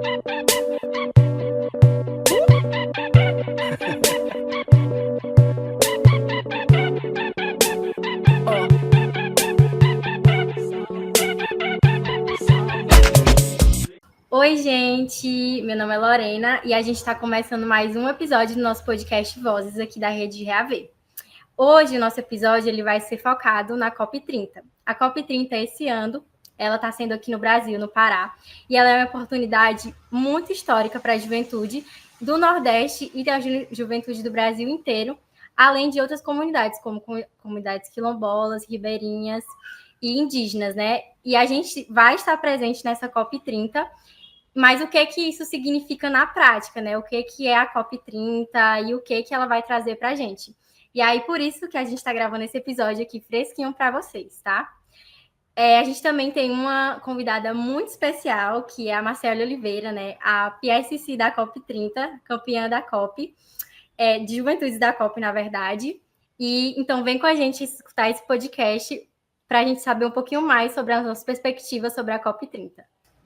Oi, gente! Meu nome é Lorena e a gente está começando mais um episódio do nosso podcast Vozes aqui da Rede Reaver. Hoje, o nosso episódio ele vai ser focado na COP30. A COP30, esse ano, ela está sendo aqui no Brasil, no Pará, e ela é uma oportunidade muito histórica para a juventude do Nordeste e da juventude do Brasil inteiro, além de outras comunidades, como comunidades quilombolas, ribeirinhas e indígenas, né? E a gente vai estar presente nessa COP30. Mas o que isso significa na prática, né? O que é a COP30 e o que ela vai trazer para a gente. E aí, por isso que a gente está gravando esse episódio aqui fresquinho para vocês, tá? A gente também tem uma convidada muito especial, que é a Marcele Oliveira, né? A PSC da COP30, campeã da COP, de Juventudes da COP, na verdade. E então vem com a gente escutar esse podcast para a gente saber um pouquinho mais sobre as nossas perspectivas sobre a COP30.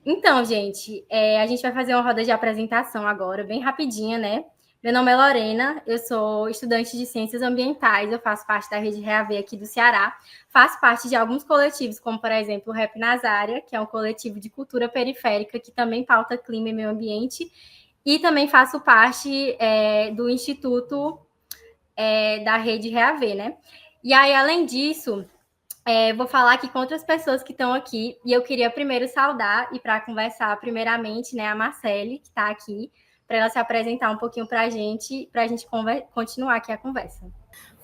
Então, gente, a gente vai fazer uma roda de apresentação agora, bem rapidinha, né? Meu nome é Lorena, eu sou estudante de Ciências Ambientais, eu faço parte da Rede Reaver aqui do Ceará, faço parte de alguns coletivos, como, por exemplo, o Rap Nazária, que é um coletivo de cultura periférica que também pauta clima e meio ambiente, e também faço parte do Instituto da Rede Reaver, né? E aí, além disso... vou falar aqui com outras pessoas que estão aqui, e eu queria primeiro saudar e para conversar primeiramente, né, a Marcele, que está aqui, para ela se apresentar um pouquinho para a gente continuar aqui a conversa.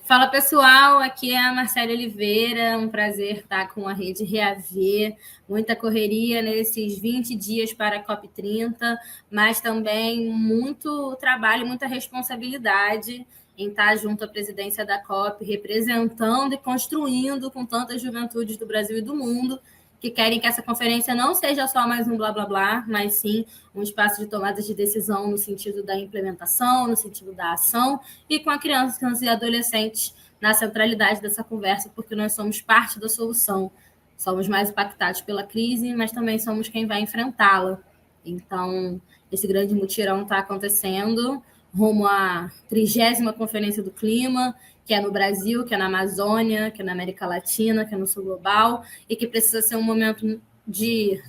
Fala, pessoal, aqui é a Marcele Oliveira, um prazer estar com a Rede Reaver, muita correria nesses 20 dias para a COP30, mas também muito trabalho, muita responsabilidade em estar junto à presidência da COP, representando e construindo com tantas juventudes do Brasil e do mundo, que querem que essa conferência não seja só mais um blá, blá, blá, mas sim um espaço de tomada de decisão no sentido da implementação, no sentido da ação, e com a crianças e adolescentes na centralidade dessa conversa, porque nós somos parte da solução. Somos mais impactados pela crise, mas também somos quem vai enfrentá-la. Então, esse grande mutirão está acontecendo rumo à 30ª Conferência do Clima, que é no Brasil, que é na Amazônia, que é na América Latina, que é no Sul Global, e que precisa ser um momento de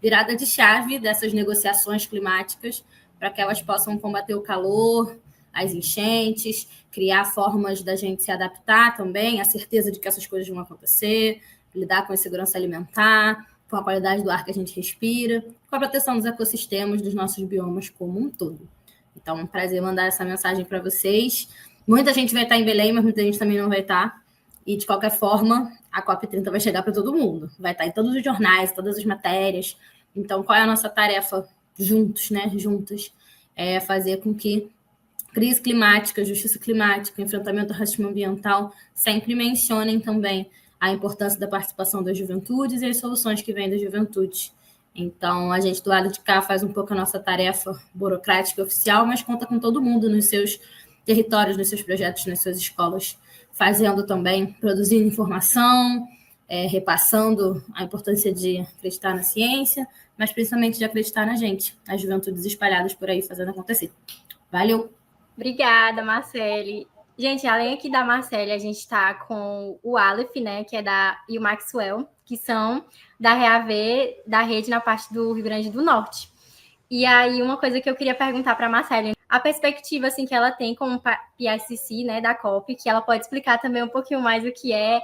virada de chave dessas negociações climáticas para que elas possam combater o calor, as enchentes, criar formas da gente se adaptar também, a certeza de que essas coisas vão acontecer, lidar com a segurança alimentar, com a qualidade do ar que a gente respira, com a proteção dos ecossistemas, dos nossos biomas como um todo. Então, é um prazer mandar essa mensagem para vocês. Muita gente vai estar em Belém, mas muita gente também não vai estar. E, de qualquer forma, a COP30 vai chegar para todo mundo. Vai estar em todos os jornais, todas as matérias. Então, qual é a nossa tarefa juntos, né? Juntas? É fazer com que crise climática, justiça climática, enfrentamento ao racismo ambiental sempre mencionem também a importância da participação das juventudes e as soluções que vêm das juventudes. Então, a gente do lado de cá faz um pouco a nossa tarefa burocrática e oficial, mas conta com todo mundo nos seus territórios, nos seus projetos, nas suas escolas, fazendo também, produzindo informação, repassando a importância de acreditar na ciência, mas principalmente de acreditar na gente, as juventudes espalhadas por aí fazendo acontecer. Valeu! Obrigada, Marcele. Gente, além aqui da Marcele, a gente está com o Aleph, né, que é e o Maxwell, que são da Reaver, da rede na parte do Rio Grande do Norte. E aí, uma coisa que eu queria perguntar para a Marcele, a perspectiva assim, que ela tem como PSC, né, da COP, que ela pode explicar também um pouquinho mais o que é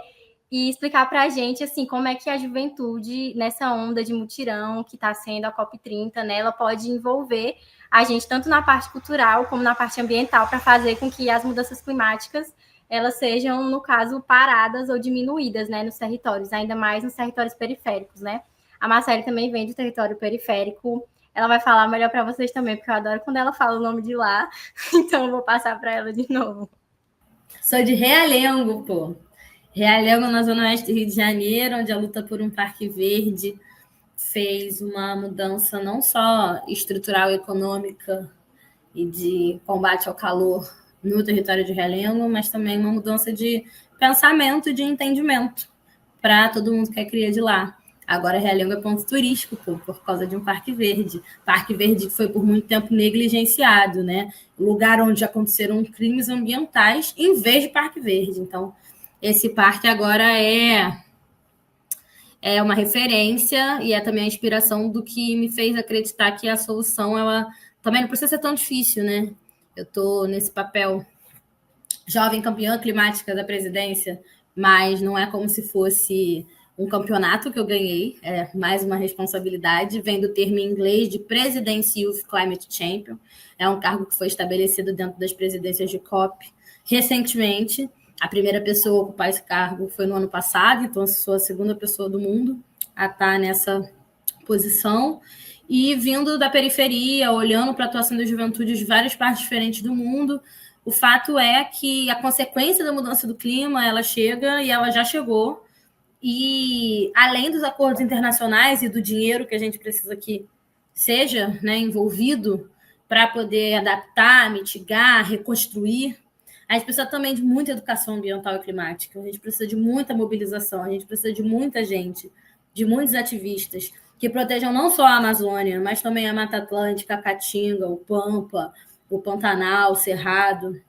e explicar para a gente assim, como é que a juventude, nessa onda de mutirão que está sendo a COP30, né, ela pode envolver a gente tanto na parte cultural como na parte ambiental para fazer com que as mudanças climáticas elas sejam, no caso, paradas ou diminuídas, né, nos territórios, ainda mais nos territórios periféricos, né? A Marcele também vem do território periférico, ela vai falar melhor para vocês também, porque eu adoro quando ela fala o nome de lá, então eu vou passar para ela de novo. Sou de Realengo, pô. Realengo, na Zona Oeste do Rio de Janeiro, onde a luta por um parque verde fez uma mudança não só estrutural, econômica e de combate ao calor no território de Realengo, mas também uma mudança de pensamento e de entendimento para todo mundo que é cria de lá. Agora Realengo é ponto turístico, por causa de um Parque Verde. Parque Verde foi por muito tempo negligenciado, né? Lugar onde aconteceram crimes ambientais em vez de Parque Verde. Então, esse parque agora é uma referência e é também a inspiração do que me fez acreditar que a solução ela também não precisa ser tão difícil, né? Eu estou nesse papel jovem campeã climática da presidência, mas não é como se fosse um campeonato que eu ganhei, é mais uma responsabilidade, vem do termo em inglês de President's Youth Climate Champion, é um cargo que foi estabelecido dentro das presidências de COP recentemente. A primeira pessoa a ocupar esse cargo foi no ano passado, então eu sou a segunda pessoa do mundo a estar nessa posição. E vindo da periferia, olhando para a atuação da juventude de várias partes diferentes do mundo, o fato é que a consequência da mudança do clima, ela chega e ela já chegou. E além dos acordos internacionais e do dinheiro que a gente precisa que seja, né, envolvido para poder adaptar, mitigar, reconstruir, a gente precisa também de muita educação ambiental e climática, a gente precisa de muita mobilização, a gente precisa de muita gente, de muitos ativistas que protejam não só a Amazônia, mas também a Mata Atlântica, a Caatinga, o Pampa, o Pantanal, o Cerrado.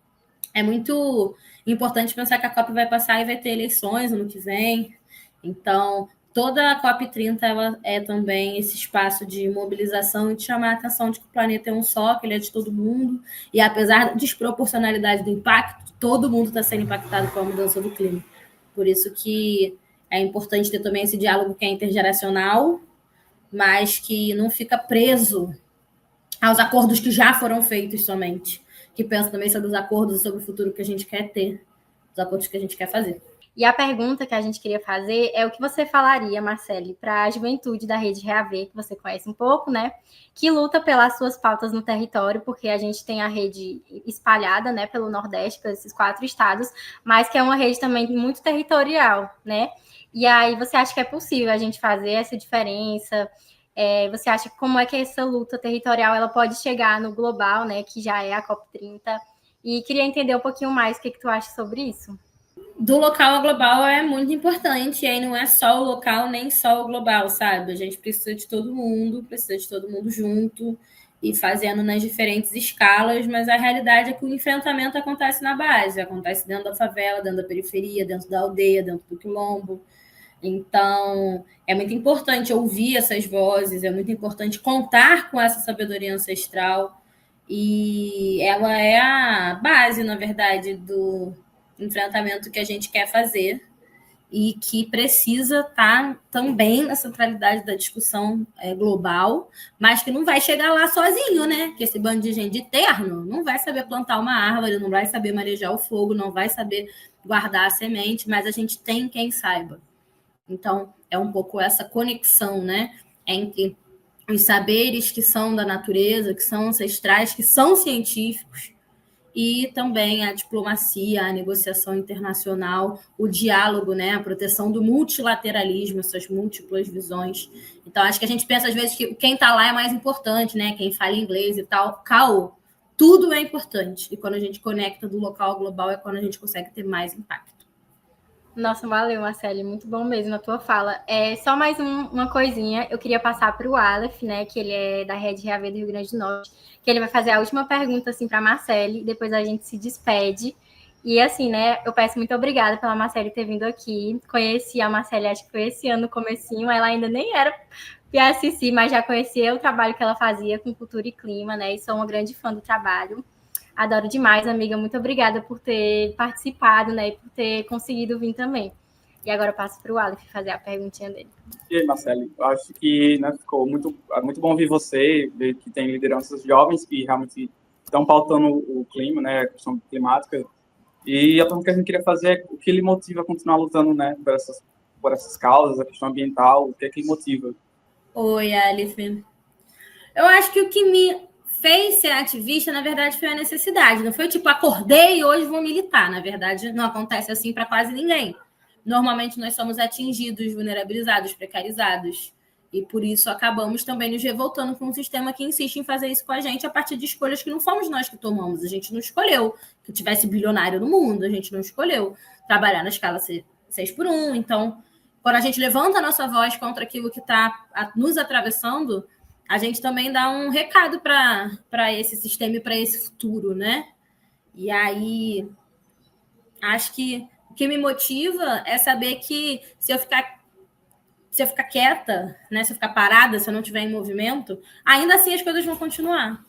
É muito importante pensar que a COP vai passar e vai ter eleições ano que vem. Então, toda a COP30 ela é também esse espaço de mobilização e de chamar a atenção de que o planeta é um só, que ele é de todo mundo. E apesar da desproporcionalidade do impacto, todo mundo está sendo impactado com a mudança do clima. Por isso que é importante ter também esse diálogo que é intergeracional, mas que não fica preso aos acordos que já foram feitos somente, que pensa também sobre os acordos e sobre o futuro que a gente quer ter, os acordos que a gente quer fazer. E a pergunta que a gente queria fazer é o que você falaria, Marcele, para a juventude da Rede Reaver, que você conhece um pouco, né? Que luta pelas suas pautas no território, porque a gente tem a rede espalhada, né, pelo Nordeste, pelos esses 4 estados, mas que é uma rede também muito territorial, né? E aí você acha que é possível a gente fazer essa diferença? Você acha como é que essa luta territorial ela pode chegar no global, né, que já é a COP30? E queria entender um pouquinho mais o que tu acha sobre isso. Do local ao global é muito importante, e aí não é só o local nem só o global, sabe? A gente precisa de todo mundo junto e fazendo nas diferentes escalas, mas a realidade é que o enfrentamento acontece na base, acontece dentro da favela, dentro da periferia, dentro da aldeia, dentro do quilombo. Então, é muito importante ouvir essas vozes, é muito importante contar com essa sabedoria ancestral, e ela é a base, na verdade, do enfrentamento que a gente quer fazer e que precisa estar também na centralidade da discussão global, mas que não vai chegar lá sozinho, né? Que esse bando de gente de terno não vai saber plantar uma árvore, não vai saber manejar o fogo, não vai saber guardar a semente, mas a gente tem quem saiba. Então, é um pouco essa conexão, né, entre os saberes que são da natureza, que são ancestrais, que são científicos, e também a diplomacia, a negociação internacional, o diálogo, né, a proteção do multilateralismo, essas múltiplas visões. Então, acho que a gente pensa, às vezes, que quem está lá é mais importante, né, quem fala inglês e tal. Caô, tudo é importante. E quando a gente conecta do local ao global é quando a gente consegue ter mais impacto. Nossa, valeu, Marcele, muito bom mesmo a tua fala. Só mais uma coisinha, eu queria passar para o Aleph, né, que ele é da Rede Reaver do Rio Grande do Norte, que ele vai fazer a última pergunta, assim, para a Marcele, depois a gente se despede. E, assim, né, eu peço muito obrigada pela Marcele ter vindo aqui. Conheci a Marcele, acho que foi esse ano no comecinho, ela ainda nem era PSC, mas já conhecia o trabalho que ela fazia com cultura e clima, né, e sou uma grande fã do trabalho. Adoro demais, amiga. Muito obrigada por ter participado, né? E por ter conseguido vir também. E agora eu passo para o Aleph fazer a perguntinha dele. E aí, Marcelo, acho que, né, ficou muito bom ouvir você, ver que tem lideranças jovens que realmente estão pautando o clima, né, a questão climática. E a pergunta que a gente queria fazer é o que lhe motiva a continuar lutando, né, por essas causas, a questão ambiental, o que é que lhe motiva? Oi, Aleph. Eu acho que o que me fez ser ativista, na verdade, foi a necessidade. Não foi tipo, acordei e hoje vou militar. Na verdade, não acontece assim para quase ninguém. Normalmente, nós somos atingidos, vulnerabilizados, precarizados. E por isso acabamos também nos revoltando com um sistema que insiste em fazer isso com a gente a partir de escolhas que não fomos nós que tomamos. A gente não escolheu que tivesse bilionário no mundo. A gente não escolheu trabalhar na escala 6x1. Então, quando a gente levanta a nossa voz contra aquilo que está nos atravessando, a gente também dá um recado para esse sistema e para esse futuro, né? E aí, acho que o que me motiva é saber que se eu ficar quieta, né, se eu ficar parada, se eu não estiver em movimento, ainda assim as coisas vão continuar.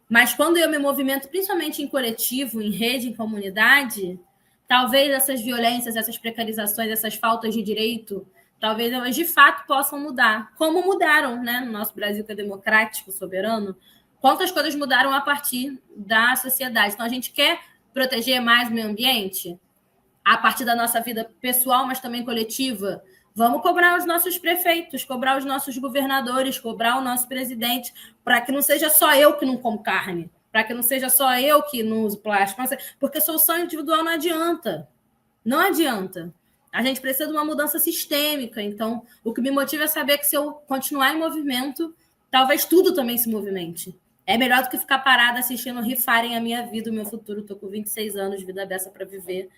Mas quando eu me movimento, principalmente em coletivo, em rede, em comunidade, talvez essas violências, essas precarizações, essas faltas de direito, talvez elas de fato possam mudar. Como mudaram, né, no nosso Brasil, que é democrático, soberano, quantas coisas mudaram a partir da sociedade. Então, a gente quer proteger mais o meio ambiente a partir da nossa vida pessoal, mas também coletiva. Vamos cobrar os nossos prefeitos, cobrar os nossos governadores, cobrar o nosso presidente, para que não seja só eu que não como carne, para que não seja só eu que não uso plástico, porque solução individual não adianta. Não adianta. A gente precisa de uma mudança sistêmica. Então, o que me motiva é saber que se eu continuar em movimento, talvez tudo também se movimente. É melhor do que ficar parada assistindo rifarem a minha vida, o meu futuro. Estou com 26 anos de vida dessa para viver.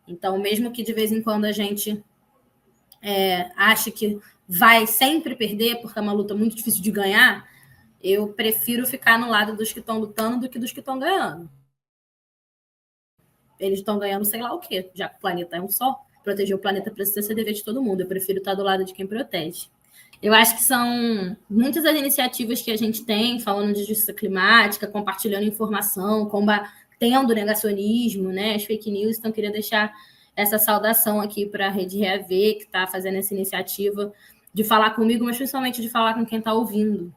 Então, mesmo que de vez em quando a gente ache que vai sempre perder, porque é uma luta muito difícil de ganhar, eu prefiro ficar no lado dos que estão lutando do que dos que estão ganhando. Eles estão ganhando sei lá o quê, já que o planeta é um só. Proteger o planeta precisa ser dever de todo mundo. Eu prefiro estar do lado de quem protege. Eu acho que são muitas as iniciativas que a gente tem, falando de justiça climática, compartilhando informação, combatendo o negacionismo, né, as fake news. Então, queria deixar essa saudação aqui para a Rede Reaver, que está fazendo essa iniciativa de falar comigo, mas principalmente de falar com quem está ouvindo.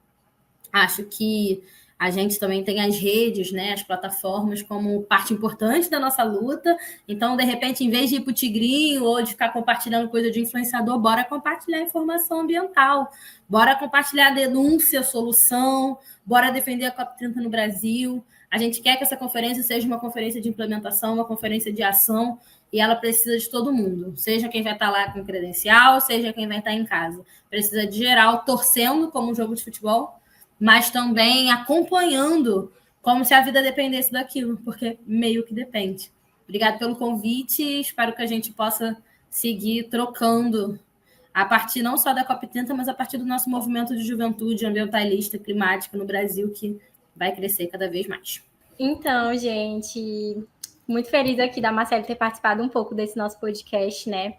Acho que a gente também tem as redes, né, as plataformas como parte importante da nossa luta. Então, de repente, em vez de ir para o tigrinho ou de ficar compartilhando coisa de influenciador, bora compartilhar informação ambiental, bora compartilhar denúncia, solução, bora defender a COP30 no Brasil. A gente quer que essa conferência seja uma conferência de implementação, uma conferência de ação, e ela precisa de todo mundo, seja quem vai estar lá com credencial, seja quem vai estar em casa. Precisa de geral torcendo como um jogo de futebol, mas também acompanhando como se a vida dependesse daquilo, porque meio que depende. Obrigada pelo convite, espero que a gente possa seguir trocando a partir não só da COP30, mas a partir do nosso movimento de juventude ambientalista, climática no Brasil, que vai crescer cada vez mais. Então, gente, muito feliz aqui da Marcele ter participado um pouco desse nosso podcast, né?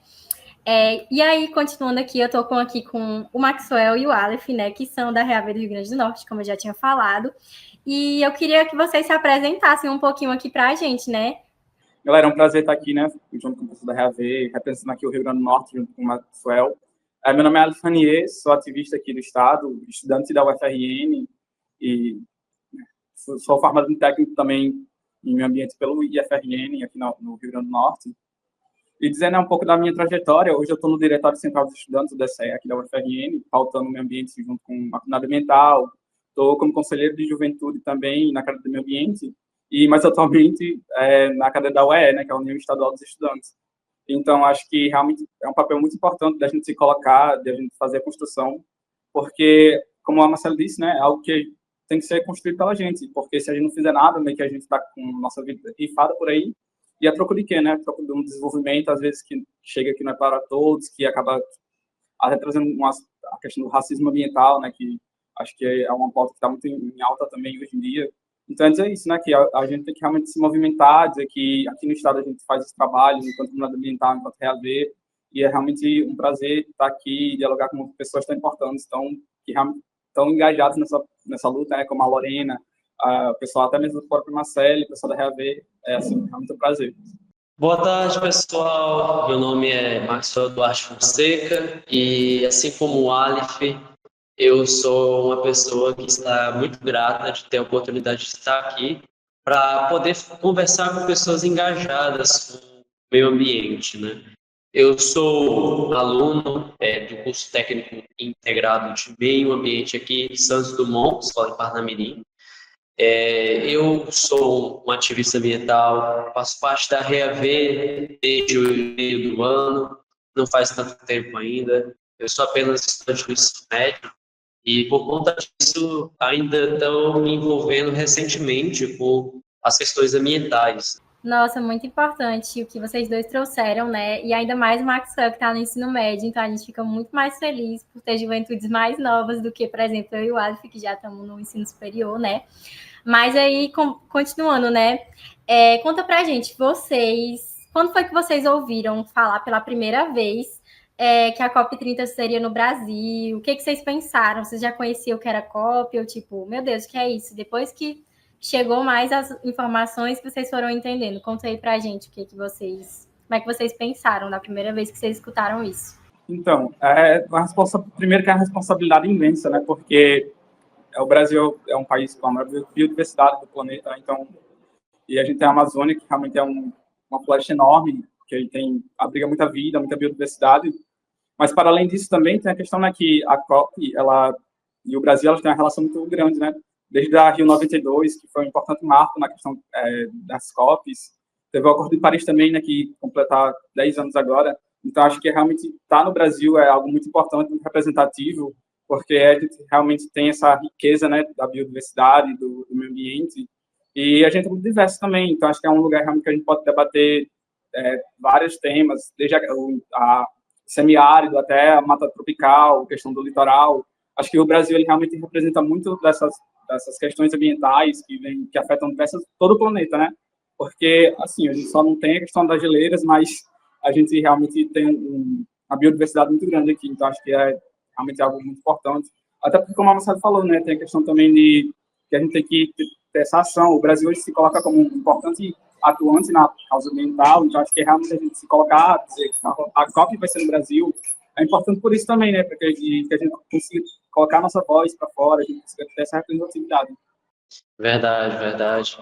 E aí, continuando aqui, eu estou aqui com o Maxwell e o Aleph, né, que são da Reaver do Rio Grande do Norte, como eu já tinha falado. E eu queria que vocês se apresentassem um pouquinho aqui para a gente, né? Galera, é um prazer estar aqui, né, junto com o pessoal da Reaver, representando aqui o Rio Grande do Norte, junto com o Maxwell. Meu nome é Aleph Ranier, sou ativista aqui do Estado, estudante da UFRN, e sou formado em técnico também em meio ambiente pelo IFRN, aqui no Rio Grande do Norte. E dizendo um pouco da minha trajetória, hoje eu estou no Diretório Central dos Estudantes do DCE, aqui da UFRN, pautando o meio ambiente junto com a comunidade ambiental. Estou como conselheiro de juventude também na cadeira do meio ambiente, mas atualmente na cadeira da UE, né, que é a União Estadual dos Estudantes. Então, acho que realmente é um papel muito importante da gente se colocar, de a gente fazer a construção, porque, como a Marcela disse, né, é algo que tem que ser construído pela gente, porque se a gente não fizer nada, meio que a gente está com nossa vida rifada por aí, e a troco de quê, né? A troco de um desenvolvimento, às vezes, que chega que não é para todos, que acaba até trazendo a questão do racismo ambiental, né? Que acho que é uma pauta que está muito em alta também hoje em dia. Então, é dizer isso, né? Que a gente tem que realmente se movimentar, dizer que aqui no Estado a gente faz esse trabalho enquanto comunidade ambiental, enquanto Reaver, e é realmente um prazer estar aqui e dialogar com pessoas tão importantes, que realmente estão engajadas nessa luta, né? Como a Lorena, o pessoal até mesmo do próprio Marcelo, o pessoal da Reaver, assim, é muito prazer. Boa tarde, pessoal. Meu nome é Maxwell Duarte Fonseca e, assim como o Aleph, eu sou uma pessoa que está muito grata de ter a oportunidade de estar aqui para poder conversar com pessoas engajadas com o meio ambiente, né? Eu sou aluno do curso técnico integrado de meio ambiente aqui em Santos Dumont, Escola de Parnamirim. Eu sou um ativista ambiental, faço parte da Reaver desde o meio do ano, não faz tanto tempo ainda. Eu sou apenas estudante do ensino médio e, por conta disso, ainda estou me envolvendo recentemente com as questões ambientais. Nossa, muito importante o que vocês dois trouxeram, né? E ainda mais o Maxwell, que está no ensino médio, então a gente fica muito mais feliz por ter juventudes mais novas do que, por exemplo, eu e o Adolfo, que já estamos no ensino superior, né? Mas aí, continuando, né? Conta pra gente, quando foi que vocês ouviram falar pela primeira vez que a COP30 seria no Brasil? O que vocês pensaram? Vocês já conheciam o que era COP? Ou tipo, meu Deus, o que é isso? Depois que chegou mais as informações que vocês foram entendendo. Conta aí pra gente como é que vocês pensaram da primeira vez que vocês escutaram isso. Então, primeiro que é a responsabilidade imensa, né? Porque o Brasil é um país com a maior biodiversidade do planeta, né? Então, e a gente tem a Amazônia, que realmente é uma floresta enorme, que ele abriga muita vida, muita biodiversidade. Mas, para além disso, também tem a questão, né, que a COP, e o Brasil, elas têm uma relação muito grande, né? Desde a Rio 92, que foi um importante marco na questão das COPs. Teve o Acordo de Paris também, né, que completar 10 anos agora. Então, acho que realmente estar no Brasil é algo muito importante, muito representativo, porque a gente realmente tem essa riqueza, né, da biodiversidade, do meio ambiente, e a gente é muito diverso também. Então, acho que é um lugar realmente que a gente pode debater vários temas, desde a semiárido até a mata tropical, questão do litoral. Acho que o Brasil ele realmente representa muito dessas questões ambientais que afetam todo o planeta, né? Porque, assim, a gente só não tem a questão das geleiras, mas a gente realmente tem uma biodiversidade muito grande aqui, então acho que é realmente algo muito importante. Até porque, como a Marcelo falou, né, tem a questão também de que a gente tem que ter essa ação. O Brasil hoje se coloca como um importante atuante na causa ambiental, então acho que realmente a gente se colocar, dizer que a COP vai ser no Brasil, é importante por isso também, né, para que a gente consiga colocar a nossa voz para fora, a gente consiga ter essa representatividade. Verdade, verdade.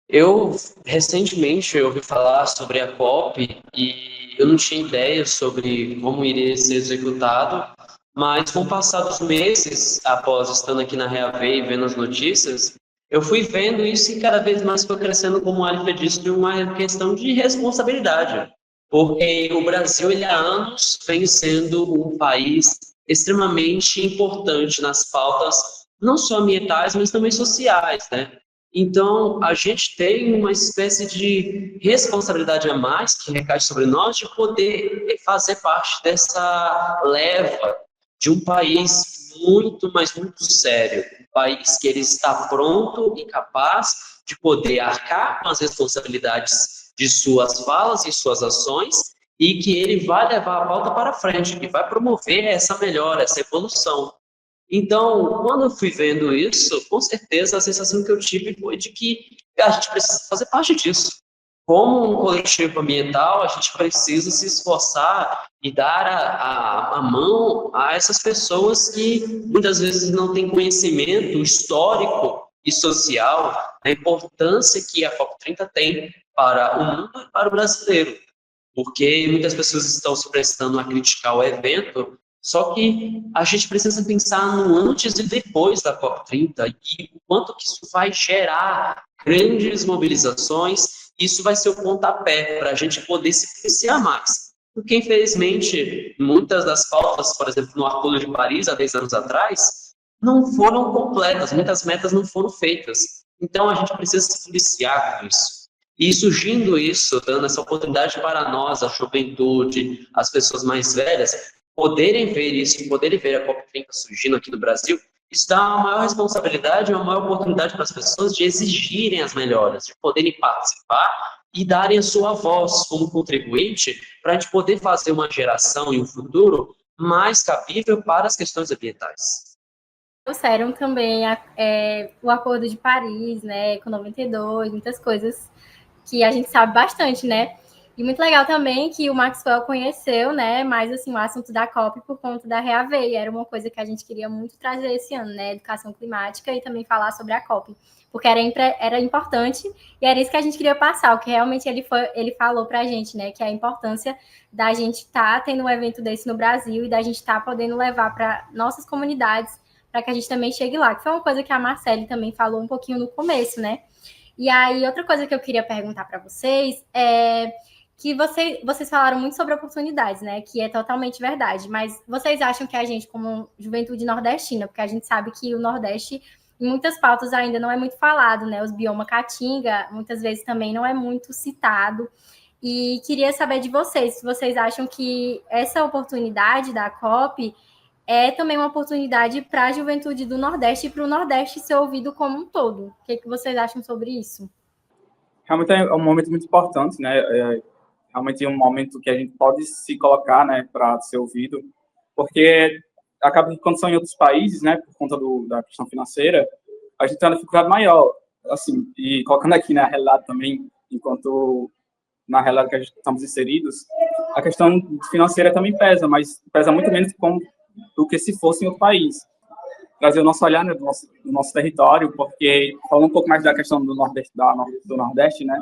Eu, recentemente, ouvi falar sobre a COP e eu não tinha ideia sobre como iria ser executado, mas com o passar dos meses, após estando aqui na Reav e vendo as notícias, eu fui vendo isso e cada vez mais foi crescendo, como a Alfa disse, de uma questão de responsabilidade. Porque o Brasil, ele há anos vem sendo um país extremamente importante nas pautas, não só ambientais, mas também sociais, né? Então, a gente tem uma espécie de responsabilidade a mais que recai sobre nós de poder fazer parte dessa leva de um país muito, mas muito sério. Um país que ele está pronto e capaz de poder arcar com as responsabilidades de suas falas e suas ações e que ele vai levar a pauta para frente, que vai promover essa melhora, essa evolução. Então, quando eu fui vendo isso, com certeza a sensação que eu tive foi de que a gente precisa fazer parte disso. Como um coletivo ambiental, a gente precisa se esforçar e dar a mão a essas pessoas que muitas vezes não têm conhecimento histórico e social da importância que a COP30 tem para o mundo e para o brasileiro. Porque muitas pessoas estão se prestando a criticar o evento, só que a gente precisa pensar no antes e depois da COP30 e o quanto que isso vai gerar grandes mobilizações. Isso vai ser o pontapé para a gente poder se policiar mais. Porque, infelizmente, muitas das pautas, por exemplo, no Acordo de Paris, há 10 anos atrás, não foram completas, muitas metas não foram feitas. Então, a gente precisa se policiar com isso. E surgindo isso, dando essa oportunidade para nós, a juventude, as pessoas mais velhas, poderem ver isso, poderem ver a COP30 surgindo aqui no Brasil, isso dá uma maior responsabilidade, uma maior oportunidade para as pessoas de exigirem as melhoras, de poderem participar e darem a sua voz como contribuinte para a gente poder fazer uma geração e um futuro mais cabível para as questões ambientais. Trouxeram também o Acordo de Paris, né, com 92, muitas coisas que a gente sabe bastante, né? E muito legal também que o Maxwell conheceu, né, mais assim, o assunto da COP por conta da Reav, e era uma coisa que a gente queria muito trazer esse ano, né, educação climática e também falar sobre a COP, porque era importante e era isso que a gente queria passar, o que realmente ele falou pra gente, né, que é a importância da gente estar tendo um evento desse no Brasil e da gente estar podendo levar para nossas comunidades, para que a gente também chegue lá, que foi uma coisa que a Marcele também falou um pouquinho no começo, né. E aí, outra coisa que eu queria perguntar para vocês é que vocês falaram muito sobre oportunidades, né? Que é totalmente verdade. Mas vocês acham que a gente, como juventude nordestina, porque a gente sabe que o Nordeste em muitas pautas ainda não é muito falado, né? Os biomas caatinga, muitas vezes também não é muito citado. E queria saber de vocês, se vocês acham que essa oportunidade da COP é também uma oportunidade para a juventude do Nordeste e para o Nordeste ser ouvido como um todo. O que vocês acham sobre isso? Realmente é um momento muito importante, né? Realmente é um momento que a gente pode se colocar, né, para ser ouvido, porque acaba que quando são em outros países, né, por conta da questão financeira, a gente tem uma dificuldade maior, assim, e colocando aqui na realidade também, enquanto na realidade que a gente estamos inseridos, a questão financeira também pesa, mas pesa muito menos do que se fosse em outro país. Trazer o nosso olhar, né, do nosso território, porque falando um pouco mais da questão do Nordeste, do Nordeste, né,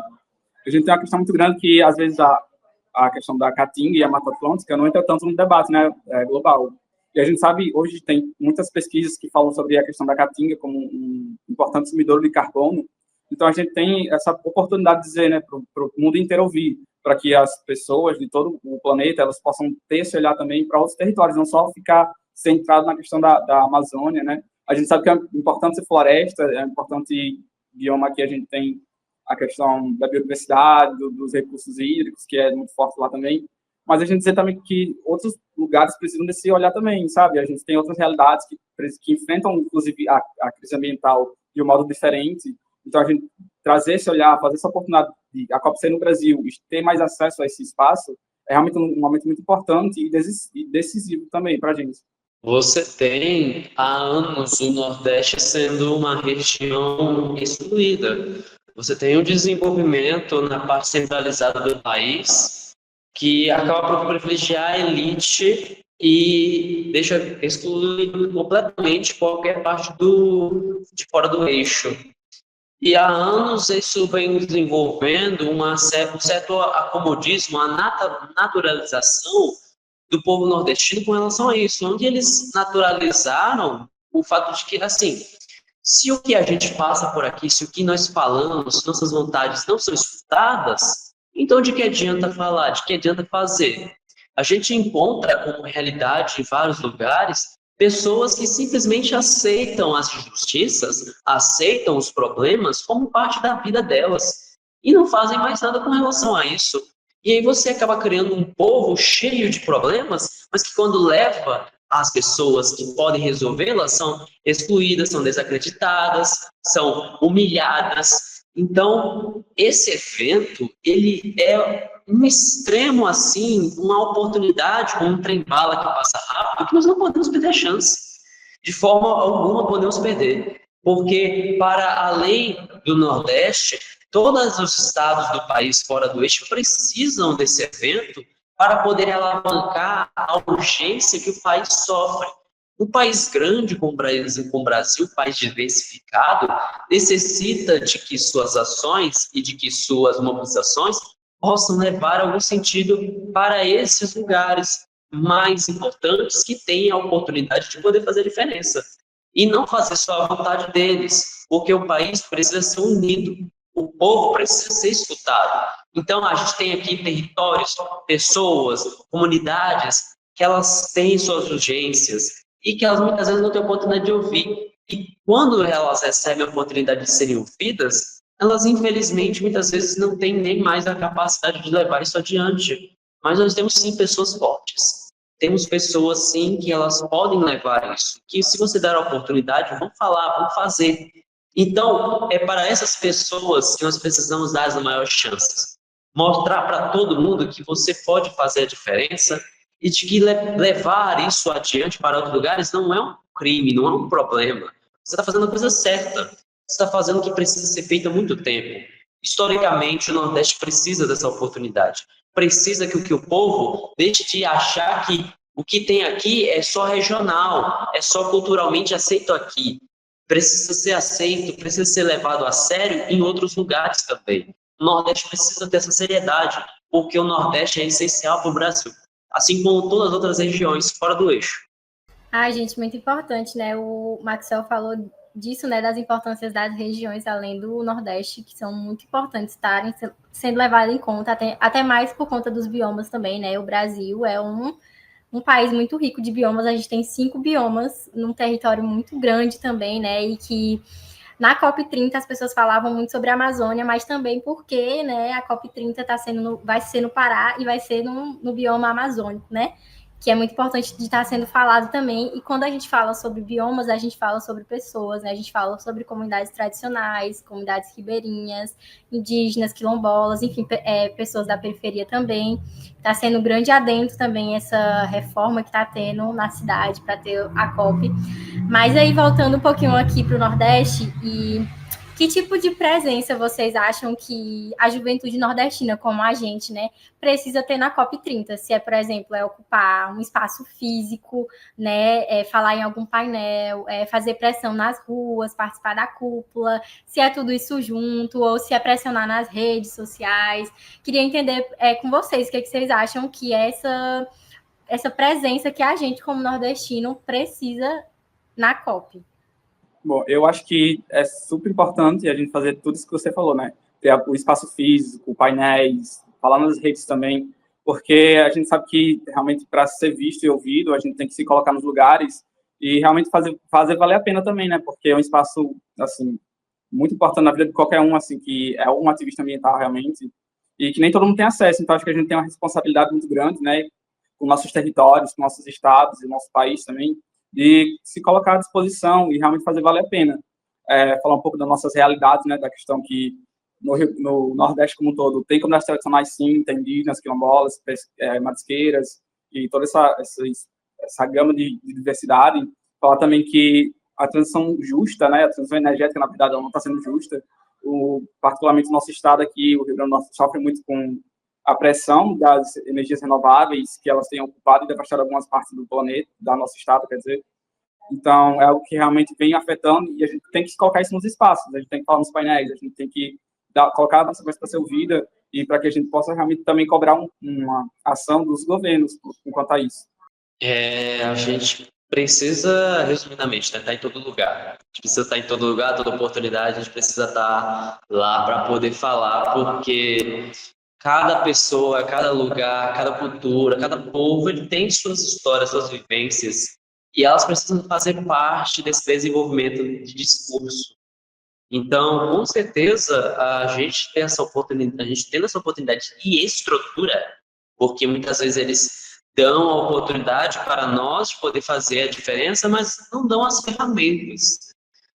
a gente tem uma questão muito grande que, às vezes, a questão da Caatinga e a Mata Atlântica não entra tanto no debate, né, global. E a gente sabe, hoje tem muitas pesquisas que falam sobre a questão da Caatinga como um importante sumidouro de carbono. Então, a gente tem essa oportunidade de dizer, né, para o mundo inteiro ouvir, para que as pessoas de todo o planeta elas possam ter esse olhar também para outros territórios, não só ficar centrado na questão da Amazônia, né? A gente sabe que é importante ser floresta, é importante bioma que a gente tem a questão da biodiversidade, dos recursos hídricos, que é muito forte lá também, mas a gente dizer também que outros lugares precisam desse olhar também, sabe? A gente tem outras realidades que enfrentam, inclusive, a crise ambiental de um modo diferente, então a gente trazer esse olhar, fazer essa oportunidade de a COP ser no Brasil e ter mais acesso a esse espaço é realmente um momento muito importante e decisivo também para a gente. Você tem há anos o Nordeste sendo uma região excluída. Você tem um desenvolvimento na parte centralizada do país que acaba por privilegiar a elite e deixa excluído completamente qualquer parte de fora do eixo. E há anos isso vem desenvolvendo um certo acomodismo, uma naturalização do povo nordestino com relação a isso, onde eles naturalizaram o fato de que, assim, se o que a gente passa por aqui, se o que nós falamos, nossas vontades não são escutadas, então de que adianta falar, de que adianta fazer? A gente encontra como realidade em vários lugares pessoas que simplesmente aceitam as injustiças, aceitam os problemas como parte da vida delas e não fazem mais nada com relação a isso. E aí você acaba criando um povo cheio de problemas, mas que quando leva as pessoas que podem resolvê-las são excluídas, são desacreditadas, são humilhadas. Então, esse evento, ele é um extremo, assim, uma oportunidade, como um trem-bala que passa rápido, que nós não podemos perder a chance. De forma alguma podemos perder. Porque, para além do Nordeste, todos os estados do país fora do eixo precisam desse evento para poder alavancar a urgência que o país sofre. Um país grande como o Brasil, um país diversificado, necessita de que suas ações e de que suas mobilizações possam levar algum sentido para esses lugares mais importantes que têm a oportunidade de poder fazer diferença. E não fazer só a vontade deles, porque o país precisa ser unido, o povo precisa ser escutado. Então, a gente tem aqui territórios, pessoas, comunidades, que elas têm suas urgências e que elas muitas vezes não têm a oportunidade de ouvir. E quando elas recebem a oportunidade de serem ouvidas, elas infelizmente muitas vezes não têm nem mais a capacidade de levar isso adiante. Mas nós temos sim pessoas fortes. Temos pessoas sim que elas podem levar isso. Que se você der a oportunidade, vão falar, vão fazer. Então, é para essas pessoas que nós precisamos dar as maiores chances. Mostrar para todo mundo que você pode fazer a diferença e de que levar isso adiante para outros lugares não é um crime, não é um problema. Você está fazendo a coisa certa. Você está fazendo o que precisa ser feito há muito tempo. Historicamente, o Nordeste precisa dessa oportunidade. Precisa que o povo deixe de achar que o que tem aqui é só regional, é só culturalmente aceito aqui. Precisa ser aceito, precisa ser levado a sério em outros lugares também. O Nordeste precisa ter essa seriedade, porque o Nordeste é essencial para o Brasil, assim como todas as outras regiões fora do eixo. Ai, gente, muito importante, né? O Maxwell falou disso, né? Das importâncias das regiões além do Nordeste, que são muito importantes estarem sendo levadas em conta, até mais por conta dos biomas também, né? O Brasil é um um país muito rico de biomas, a gente tem 5 biomas num território muito grande também, né, e que na COP30 as pessoas falavam muito sobre a Amazônia, mas também porque, né, a COP30 vai ser no Pará e vai ser no bioma amazônico, né, que é muito importante de estar sendo falado também. E quando a gente fala sobre biomas, a gente fala sobre pessoas, né? A gente fala sobre comunidades tradicionais, comunidades ribeirinhas, indígenas, quilombolas, enfim, pessoas da periferia também. Está sendo um grande adendo também essa reforma que está tendo na cidade para ter a COP. Mas aí, voltando um pouquinho aqui para o Nordeste, e que tipo de presença vocês acham que a juventude nordestina, como a gente, né, precisa ter na COP30? Se é, por exemplo, ocupar um espaço físico, né, falar em algum painel, fazer pressão nas ruas, participar da cúpula, se é tudo isso junto, ou se é pressionar nas redes sociais. Queria entender com vocês o que vocês acham que essa presença que a gente, como nordestino, precisa na COP. Bom, eu acho que é super importante a gente fazer tudo isso que você falou, né? Ter o espaço físico, painéis, falar nas redes também, porque a gente sabe que realmente para ser visto e ouvido, a gente tem que se colocar nos lugares e realmente fazer valer a pena também, né? Porque é um espaço, assim, muito importante na vida de qualquer um, assim, que é um ativista ambiental realmente, e que nem todo mundo tem acesso. Então, acho que a gente tem uma responsabilidade muito grande, né? Com nossos territórios, com nossos estados e nosso país também, de se colocar à disposição e realmente fazer valer a pena. Falar um pouco das nossas realidades, né, da questão que no Nordeste como um todo tem comunidades tradicionais, sim, tem indígenas, quilombolas, marisqueiras e toda essa gama de diversidade. Falar também que a transição justa, né, a transição energética, na verdade, ela não está sendo justa. Particularmente o nosso estado aqui, o Rio Grande do Norte, sofre muito com a pressão das energias renováveis, que elas têm ocupado e devastado algumas partes do planeta, da nosso estado, quer dizer. Então, é algo que realmente vem afetando e a gente tem que colocar isso nos espaços, a gente tem que falar nos painéis, a gente tem que colocar a nossa voz para ser ouvida e para que a gente possa realmente também cobrar uma ação dos governos quanto a isso. A gente precisa, resumidamente, né, estar em todo lugar. A gente precisa estar em todo lugar, toda oportunidade, a gente precisa estar lá para poder falar, porque cada pessoa, cada lugar, cada cultura, cada povo, ele tem suas histórias, suas vivências, e elas precisam fazer parte desse desenvolvimento de discurso. Então, com certeza, a gente tem essa oportunidade, a gente tendo essa oportunidade e estrutura, porque muitas vezes eles dão a oportunidade para nós de poder fazer a diferença, mas não dão as ferramentas.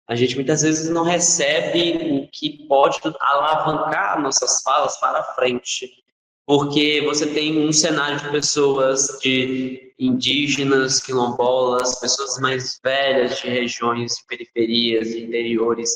A gente muitas vezes não recebe o que pode alavancar nossas falas para frente, porque você tem um cenário de pessoas de indígenas, quilombolas, pessoas mais velhas de regiões de periferias, de interiores,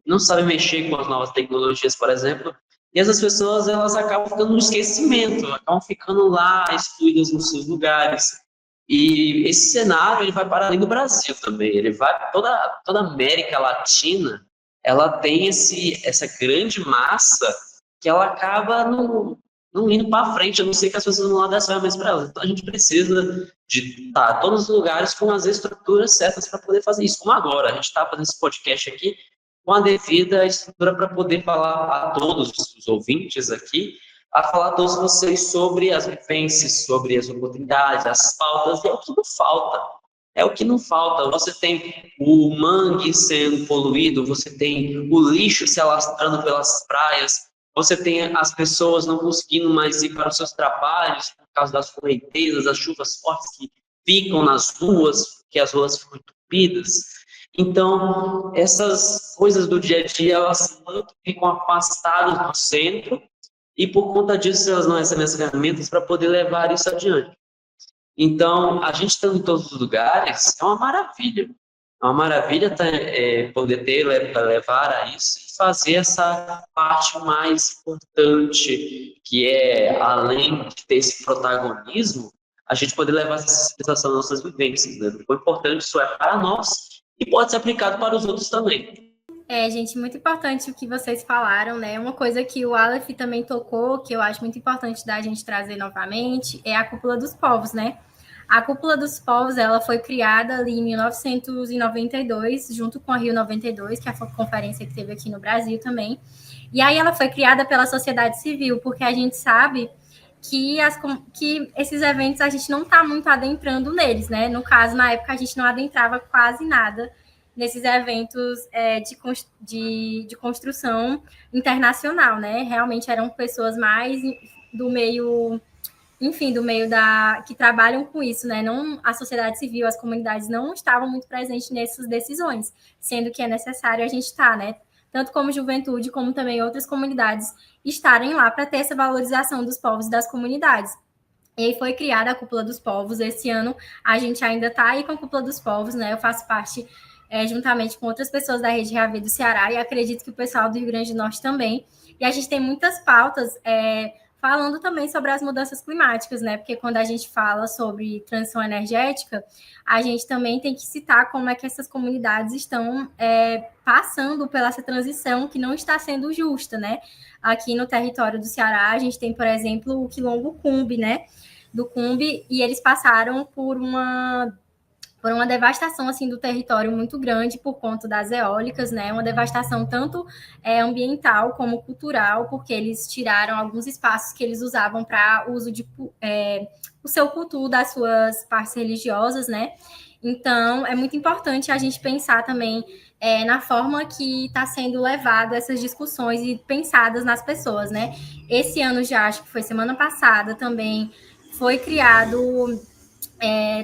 não sabem mexer com as novas tecnologias, por exemplo, e essas pessoas elas acabam ficando no esquecimento, acabam ficando lá excluídas nos seus lugares. E esse cenário ele vai para além do Brasil também, ele vai toda a América Latina, ela tem essa grande massa que ela acaba não indo para frente, a não ser que as pessoas não lá dessem ferramentas para elas. Então a gente precisa de estar em todos os lugares com as estruturas certas para poder fazer isso. Como agora, a gente está fazendo esse podcast aqui com a devida estrutura para poder falar a todos os ouvintes aqui, a falar a todos vocês sobre as vivências, sobre as oportunidades, as pautas, e é o que não falta. É o que não falta. Você tem o mangue sendo poluído, você tem o lixo se alastrando pelas praias, você tem as pessoas não conseguindo mais ir para os seus trabalhos por causa das correntezas, das chuvas fortes que ficam nas ruas, que as ruas ficam entupidas. Então, essas coisas do dia a dia, elas ficam afastadas do centro e, por conta disso, elas não recebem as ferramentas para poder levar isso adiante. Então, a gente estando em todos os lugares é uma maravilha. É uma maravilha poder levar a isso e fazer essa parte mais importante, que é, além de ter esse protagonismo, a gente poder levar essa sensação das nossas vivências. Né? O importante isso é para nós e pode ser aplicado para os outros também. Gente, muito importante o que vocês falaram, né? Uma coisa que o Aleph também tocou, que eu acho muito importante da gente trazer novamente, é a Cúpula dos Povos, né? A Cúpula dos Povos, ela foi criada ali em 1992, junto com a Rio 92, que é a conferência que teve aqui no Brasil também. E aí ela foi criada pela sociedade civil, porque a gente sabe que esses eventos a gente não está muito adentrando neles, né? No caso, na época, a gente não adentrava quase nada nesses eventos de construção internacional, né? Realmente eram pessoas mais do meio, enfim, do meio que trabalham com isso, né? Não, a sociedade civil, as comunidades não estavam muito presentes nessas decisões, sendo que é necessário a gente estar, né? Tanto como juventude, como também outras comunidades estarem lá para ter essa valorização dos povos e das comunidades. E aí foi criada a Cúpula dos Povos. Esse ano a gente ainda está aí com a Cúpula dos Povos, né? Eu faço parte juntamente com outras pessoas da Rede Reavê do Ceará e acredito que o pessoal do Rio Grande do Norte também. E a gente tem muitas pautas falando também sobre as mudanças climáticas, né? Porque quando a gente fala sobre transição energética, a gente também tem que citar como é que essas comunidades estão passando pela essa transição que não está sendo justa, né? Aqui no território do Ceará, a gente tem, por exemplo, o Quilombo Cumbe, né? Do Cumbe, e eles passaram por uma devastação assim do território muito grande por conta das eólicas, né? Uma devastação tanto ambiental como cultural, porque eles tiraram alguns espaços que eles usavam para uso de o seu culto das suas partes religiosas, né? Então, é muito importante a gente pensar também na forma que está sendo levado essas discussões e pensadas nas pessoas, né? Esse ano já, acho que foi semana passada, também foi criado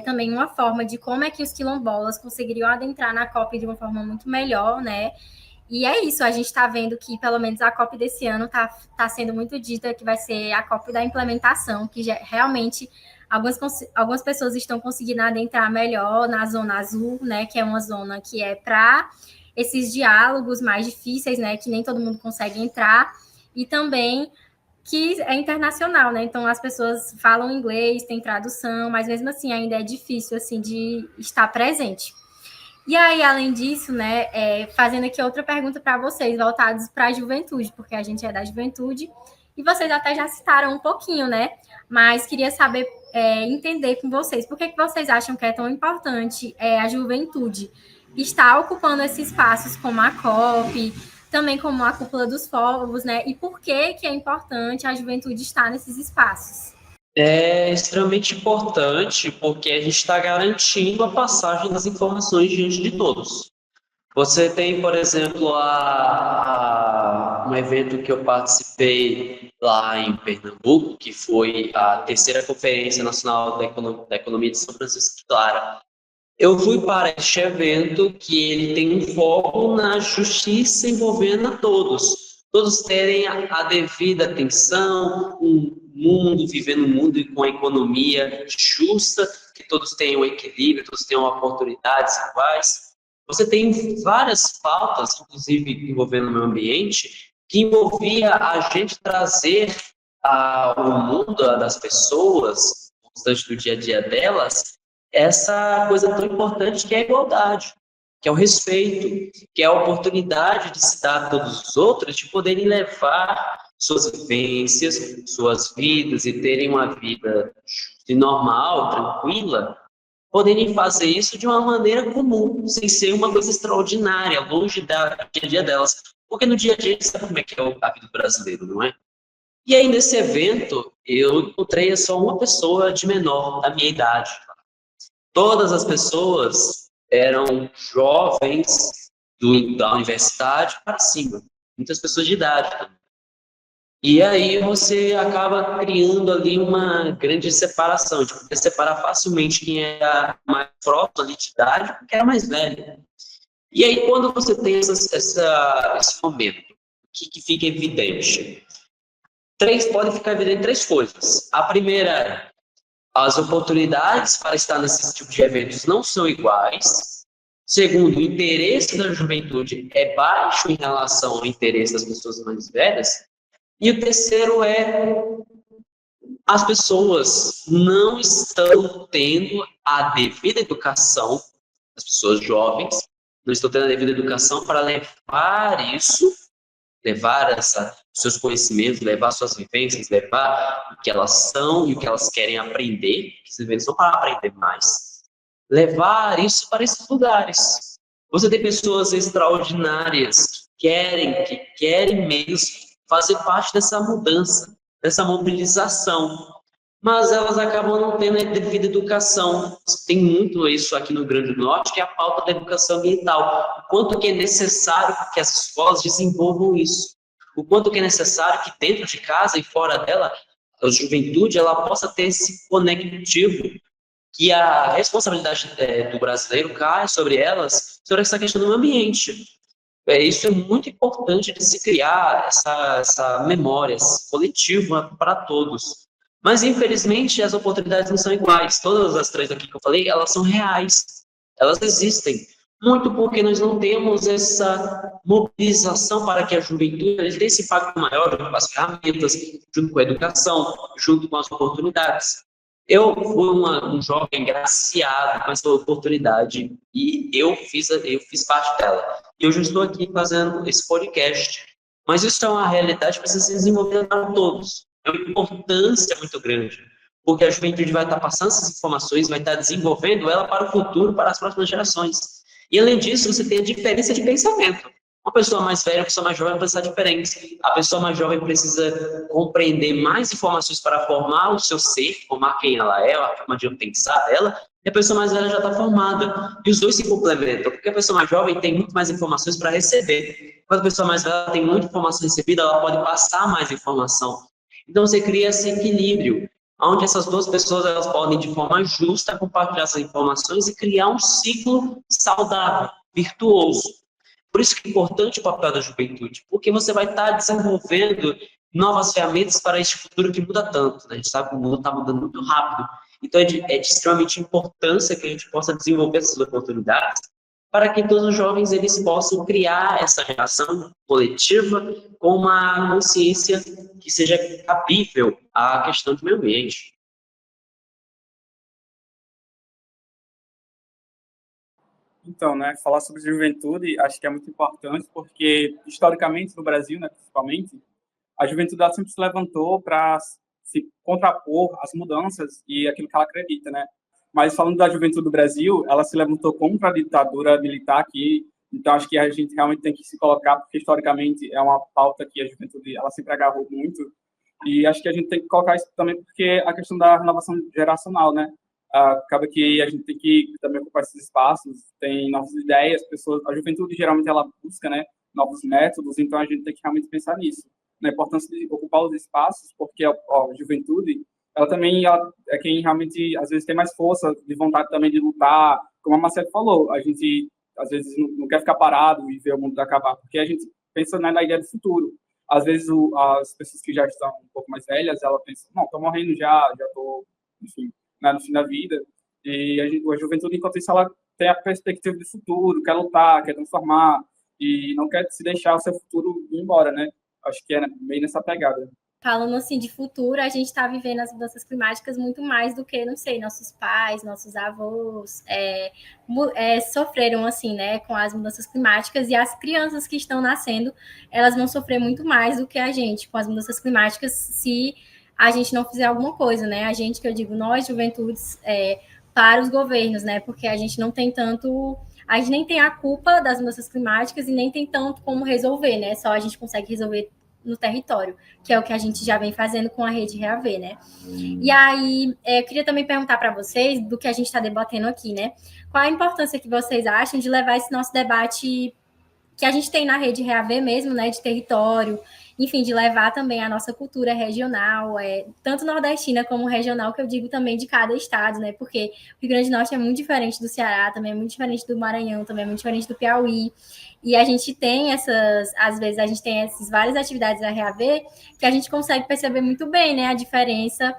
também uma forma de como é que os quilombolas conseguiriam adentrar na COP de uma forma muito melhor, né? E é isso, a gente está vendo que, pelo menos, a COP desse ano está sendo muito dita que vai ser a COP da implementação, que realmente algumas pessoas estão conseguindo adentrar melhor na Zona Azul, né? Que é uma zona que é para esses diálogos mais difíceis, né? Que nem todo mundo consegue entrar, e também que é internacional, né? Então as pessoas falam inglês, tem tradução, mas mesmo assim ainda é difícil assim de estar presente. E aí, além disso, né, fazendo aqui outra pergunta para vocês, voltados para a juventude, porque a gente é da juventude, e vocês até já citaram um pouquinho, né? Mas queria saber, entender com vocês, por que vocês acham que é tão importante a juventude estar ocupando esses espaços como a COP, também como a Cúpula dos Povos, né? E por que é importante a juventude estar nesses espaços? É extremamente importante porque a gente está garantindo a passagem das informações diante de todos. Você tem, por exemplo, um evento que eu participei lá em Pernambuco, que foi a terceira Conferência Nacional da Economia de São Francisco de Clara. Eu fui para este evento que ele tem um foco na justiça envolvendo a todos. Todos terem a devida atenção, vivendo um mundo com a economia justa, que todos tenham equilíbrio, todos tenham oportunidades iguais. Você tem várias pautas, inclusive envolvendo o meio ambiente, que envolvia a gente trazer o mundo das pessoas, o constante do dia a dia delas, essa coisa tão importante que é a igualdade, que é o respeito, que é a oportunidade de se dar a todos os outros, de poderem levar suas vivências, suas vidas e terem uma vida normal, tranquila, poderem fazer isso de uma maneira comum, sem ser uma coisa extraordinária, longe do dia a dia delas. Porque no dia a dia, sabe como é que é a vida do brasileiro, não é? E aí, nesse evento, eu encontrei só uma pessoa de menor, da minha idade. Todas as pessoas eram jovens da universidade para cima, muitas pessoas de idade também. E aí você acaba criando ali uma grande separação, de poder separar facilmente quem é mais próximo ali de idade porque é mais velho. E aí quando você tem esse momento, o que fica evidente? Pode ficar evidente três coisas. A primeira, as oportunidades para estar nesse tipo de eventos não são iguais. Segundo, o interesse da juventude é baixo em relação ao interesse das pessoas mais velhas. E o terceiro as pessoas não estão tendo a devida educação, as pessoas jovens não estão tendo a devida educação para levar seus conhecimentos, levar suas vivências, levar o que elas são e o que elas querem aprender, que se são para aprender mais. Levar isso para esses lugares. Você tem pessoas extraordinárias que querem mesmo fazer parte dessa mudança, dessa mobilização. Mas elas acabam não tendo a devida educação. Tem muito isso aqui no Rio Grande do Norte, que é a pauta da educação ambiental. O quanto que é necessário que as escolas desenvolvam isso. O quanto que é necessário que dentro de casa e fora dela, a juventude ela possa ter esse conectivo, que a responsabilidade do brasileiro cai sobre elas, sobre essa questão do meio ambiente. Isso é muito importante de se criar essa memória coletiva para todos. Mas, infelizmente, as oportunidades não são iguais. Todas as três aqui que eu falei, elas são reais. Elas existem. Muito porque nós não temos essa mobilização para que a juventude tenha esse impacto maior junto com as ferramentas, junto com a educação, junto com as oportunidades. Eu fui um jovem graciado com essa oportunidade e eu fiz parte dela. E hoje eu estou aqui fazendo esse podcast. Mas isso é uma realidade que precisa ser desenvolvida para todos. É uma importância muito grande, porque a juventude vai estar passando essas informações, vai estar desenvolvendo ela para o futuro, para as próximas gerações. E, além disso, você tem a diferença de pensamento. Uma pessoa mais velha, uma pessoa mais jovem vai pensar diferente. A pessoa mais jovem precisa compreender mais informações para formar o seu ser, formar quem ela é, a forma de pensar dela, e a pessoa mais velha já está formada. E os dois se complementam, porque a pessoa mais jovem tem muito mais informações para receber. Quando a pessoa mais velha tem muita informação recebida, ela pode passar mais informação. Então, você cria esse equilíbrio, onde essas duas pessoas elas podem, de forma justa, compartilhar essas informações e criar um ciclo saudável, virtuoso. Por isso que é importante o papel da juventude, porque você vai estar desenvolvendo novas ferramentas para este futuro que muda tanto. Né? A gente sabe que o mundo está mudando muito rápido. Então, é de extremamente importância que a gente possa desenvolver essas oportunidades para que todos os jovens eles possam criar essa relação coletiva com uma consciência que seja cabível à questão do meio ambiente. Então, né, falar sobre juventude acho que é muito importante, porque, historicamente, no Brasil, né, principalmente, a juventude ela sempre se levantou para se contrapor às mudanças e aquilo que ela acredita, né? Mas, falando da juventude do Brasil, ela se levantou contra a ditadura militar aqui, então acho que a gente realmente tem que se colocar, porque, historicamente, é uma pauta que a juventude ela sempre agarrou muito, e acho que a gente tem que colocar isso também porque a questão da renovação geracional, né? Acaba que a gente tem que também ocupar esses espaços, tem novas ideias, pessoas, a juventude geralmente ela busca, né, novos métodos, então a gente tem que realmente pensar nisso, na importância de ocupar os espaços, porque a juventude, ela também é quem realmente, às vezes, tem mais força de vontade também de lutar, como a Marcela falou, a gente, às vezes, não quer ficar parado e ver o mundo acabar, porque a gente pensa, né, na ideia do futuro. Às vezes, as pessoas que já estão um pouco mais velhas, elas pensam, não, estou morrendo já estou, enfim, né, no fim da vida, e a juventude, enquanto isso, ela tem a perspectiva de futuro, quer lutar, quer transformar, e não quer se deixar o seu futuro ir embora, né? Acho que é meio nessa pegada. Falando assim de futuro, a gente está vivendo as mudanças climáticas muito mais do que, não sei, nossos pais, nossos avós sofreram assim, né, com as mudanças climáticas, e as crianças que estão nascendo, elas vão sofrer muito mais do que a gente com as mudanças climáticas se a gente não fizer alguma coisa, né? A gente, que eu digo, nós, juventudes, para os governos, né? Porque a gente não tem tanto... A gente nem tem a culpa das mudanças climáticas e nem tem tanto como resolver, né? Só a gente consegue resolver no território, que é o que a gente já vem fazendo com a Rede Reaver, né? E aí, eu queria também perguntar para vocês, do que a gente está debatendo aqui, né? Qual a importância que vocês acham de levar esse nosso debate que a gente tem na Rede Reaver mesmo, né? De território, enfim, de levar também a nossa cultura regional, tanto nordestina como regional, que eu digo também de cada estado, né? Porque o Rio Grande do Norte é muito diferente do Ceará, também é muito diferente do Maranhão, também é muito diferente do Piauí. E a gente tem às vezes a gente tem essas várias atividades da Reaver que a gente consegue perceber muito bem, né? A diferença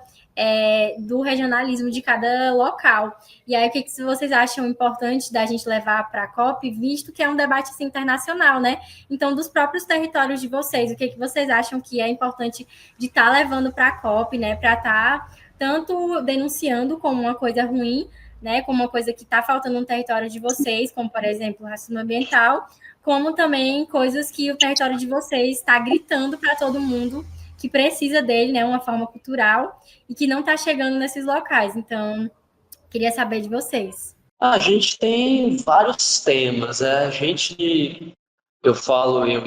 do regionalismo de cada local. E aí, o que vocês acham importante da gente levar para a COP, visto que é um debate assim, internacional, né? Então, dos próprios territórios de vocês, o que vocês acham que é importante de estar levando para a COP, né? Para estar tanto denunciando como uma coisa ruim, né? Como uma coisa que está faltando no território de vocês, como, por exemplo, o racismo ambiental, como também coisas que o território de vocês está gritando para todo mundo que precisa dele, né? Uma forma cultural e que não está chegando nesses locais. Então, queria saber de vocês. A gente tem vários temas. Eu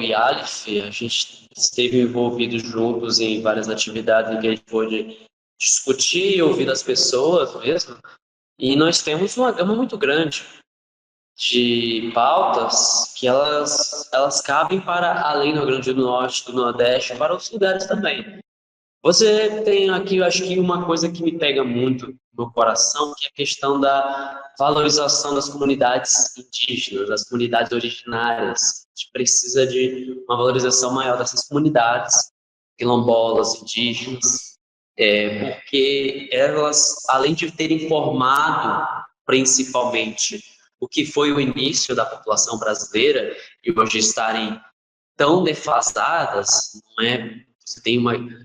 e Aleph, a gente esteve envolvido juntos em várias atividades em que a gente pôde discutir e ouvir as pessoas mesmo. E nós temos uma gama muito grande de pautas que elas cabem para além do Rio Grande do Norte, do Nordeste, para outros lugares também. Você tem aqui, eu acho que uma coisa que me pega muito no coração, que é a questão da valorização das comunidades indígenas, das comunidades originárias. A gente precisa de uma valorização maior dessas comunidades quilombolas, indígenas, porque elas, além de terem formado principalmente o que foi o início da população brasileira e hoje estarem tão defasadas, não é? Você tem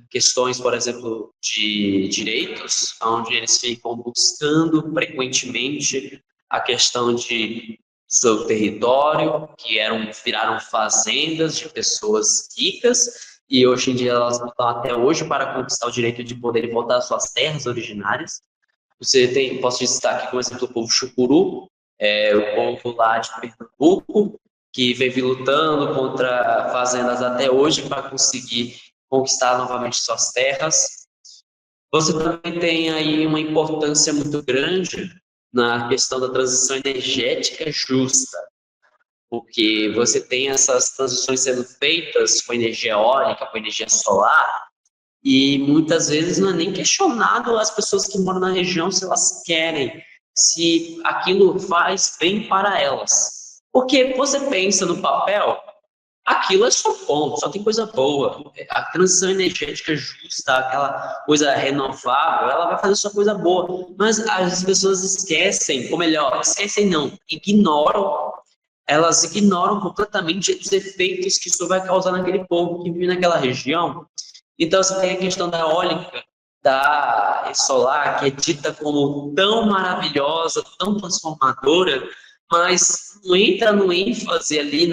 questões, por exemplo, de direitos, onde eles ficam buscando frequentemente a questão de seu território, que viraram fazendas de pessoas ricas, e hoje em dia elas lutam até hoje para conquistar o direito de poderem voltar às suas terras originárias. Posso destacar aqui como exemplo o povo Chucuru, o povo lá de Pernambuco, que vem lutando contra fazendas até hoje para conseguir conquistar novamente suas terras. Você também tem aí uma importância muito grande na questão da transição energética justa, porque você tem essas transições sendo feitas com energia eólica, com energia solar, e muitas vezes não é nem questionado as pessoas que moram na região se elas querem, se aquilo faz bem para elas. Porque você pensa no papel, aquilo é só bom, só tem coisa boa. A transição energética justa, aquela coisa renovável, ela vai fazer só coisa boa. Mas as pessoas esquecem, ou melhor, esquecem não, elas ignoram completamente os efeitos que isso vai causar naquele povo que vive naquela região. Então, você tem a questão da eólica, da solar, que é dita como tão maravilhosa, tão transformadora, mas não entra no ênfase ali